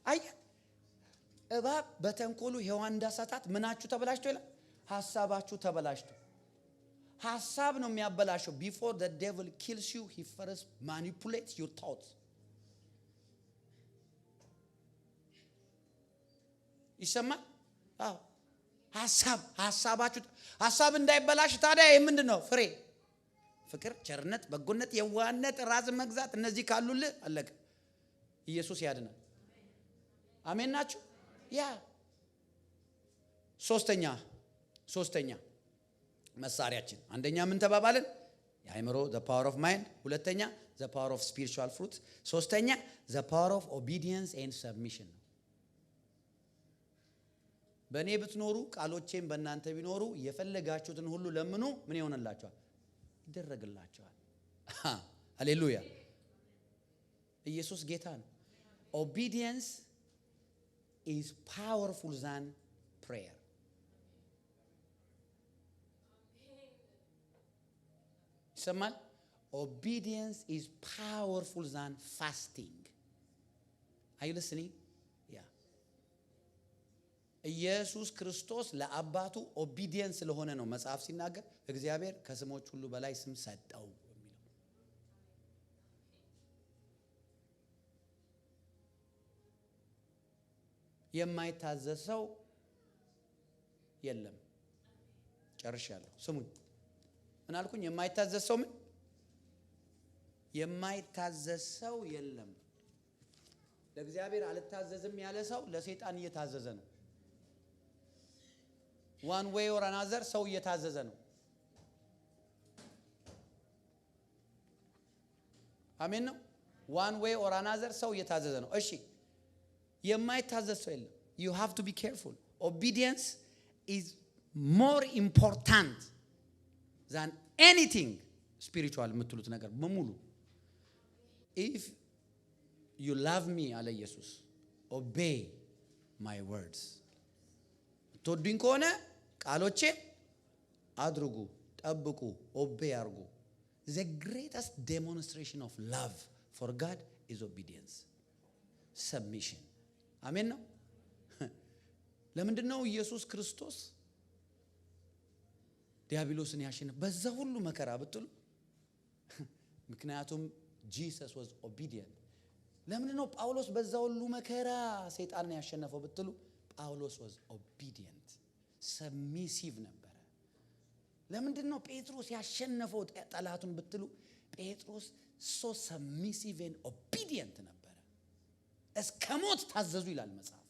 አይ እባብ በተንኮሉ ሔዋን እንዳሳታት ምናችሁ ተበላሽቶ ይላል። ሐሳባችሁ ተበላሽቶ። ሐሳብ ነው የሚያበላሸው። before the devil kills you he first manipulates your thoughts። ይሰማል? ሐሳብ እንዳይበላሽ ታዲያ ምንድነው? ፍሬ፣ ፍቅር፣ ቸርነት፣ በጎነት፣ የዋህነት፣ ራስን መግዛት። እነዚህ ካሉልህ አለቀ። ኢየሱስ ያድናል። አሜን ናችሁ? ያ ሶስተኛ መሳሪያችን አንደኛ ምን ተባባልን? የአእምሮ the power of mind፣ ሁለተኛ the power of spiritual fruit፣ ሶስተኛ the power of obedience and submission ነው። በእኔ ብትኖሩ ቃሎቼም በእናንተ ቢኖሩ የፈለጋችሁትን ሁሉ ለምኑ ምን ይሆንላችኋል? ይደረግላችኋል። ሃሌሉያ! ኢየሱስ ጌታ ነው። obedience is powerful than prayer። ይሰማል? obedience is powerful than fasting። are you listening? yeah ኢየሱስ ክርስቶስ ለአባቱ ኦቢዲየንስ ስለሆነ ነው መጽሐፍ ሲናገር እግዚአብሔር ከስሞች ሁሉ በላይ ስም ሰጠው የሚለው። የማይታዘዝ ሰው የለም። ጨርሻለሁ። ስሙኝ። ምን አልኩኝ? የማይታዘዝ ሰው ምን? የማይታዘዝ ሰው የለም። ለእግዚአብሔር አልታዘዝም ያለ ሰው ለሰይጣን እየታዘዘ ነው። one way or another ሰው እየታዘዘ ነው። አሜን ነው። one way or another ሰው እየታዘዘ ነው። እሺ የማይታዘዝ ሰው የለም። you have to be careful. obedience is more important than anything spiritual የምትሉት ነገር በሙሉ። if you love me አለ ኢየሱስ obey my words። ትወዱኝ ከሆነ ቃሎቼ አድርጉ፣ ጠብቁ፣ obey አድርጉ። the greatest demonstration of love for God is obedience, submission። አሜን ነው። ለምንድን ነው ኢየሱስ ክርስቶስ ዲያብሎስን ያሸነፈ በዛ ሁሉ መከራ ብትሉ? ምክንያቱም Jesus was obedient። ለምንድን ነው ጳውሎስ በዛ ሁሉ መከራ ሰይጣንን ያሸነፈው ብትሉ? ጳውሎስ was obedient, submissive ነበረ። ለምንድን ነው ጴጥሮስ ያሸነፈው ጠላቱን ብትሉ? ጴጥሮስ so submissive and obedient ነበረ። እስከ ሞት ታዘዙ ይላል መጽሐፍ።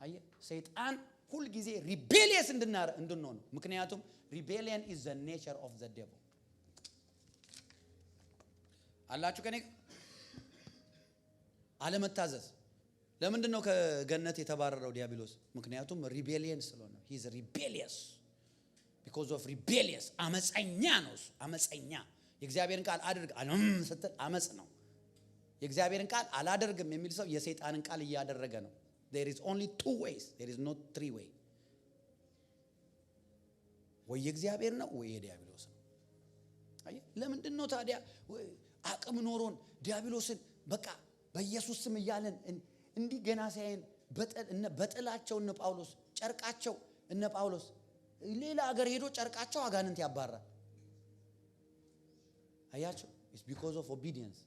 አየ ሰይጣን ሁል ጊዜ ሪቤሊየስ እንድንሆን ነው። ምክንያቱም ሪቤሊየን is the nature of the devil። አላችሁ ከኔ አለመታዘዝ። ለምንድን ነው ከገነት የተባረረው ዲያብሎስ? ምክንያቱም ሪቤሊየን ስለሆነ። he is rebellious because of rebellious። አመፀኛ ነው እሱ፣ አመፀኛ። የእግዚአብሔርን ቃል አድርግ አለም ስትል አመጽ ነው። የእግዚአብሔርን ቃል አላደርግም የሚል ሰው የሰይጣንን ቃል እያደረገ ነው። there is only two ways, there is not three way። ወይ የእግዚአብሔር ነው ወይ የዲያብሎስ ነው። አይ ለምንድን ነው ታዲያ አቅም ኖሮን ዲያብሎስን በቃ በኢየሱስ ስም እያለን እንዲህ ገና ሳይን በጥላቸው እነ ጳውሎስ ጨርቃቸው እነ ጳውሎስ ሌላ ሀገር ሄዶ ጨርቃቸው አጋንንት ያባራል። አያችሁ? it's because of obedience።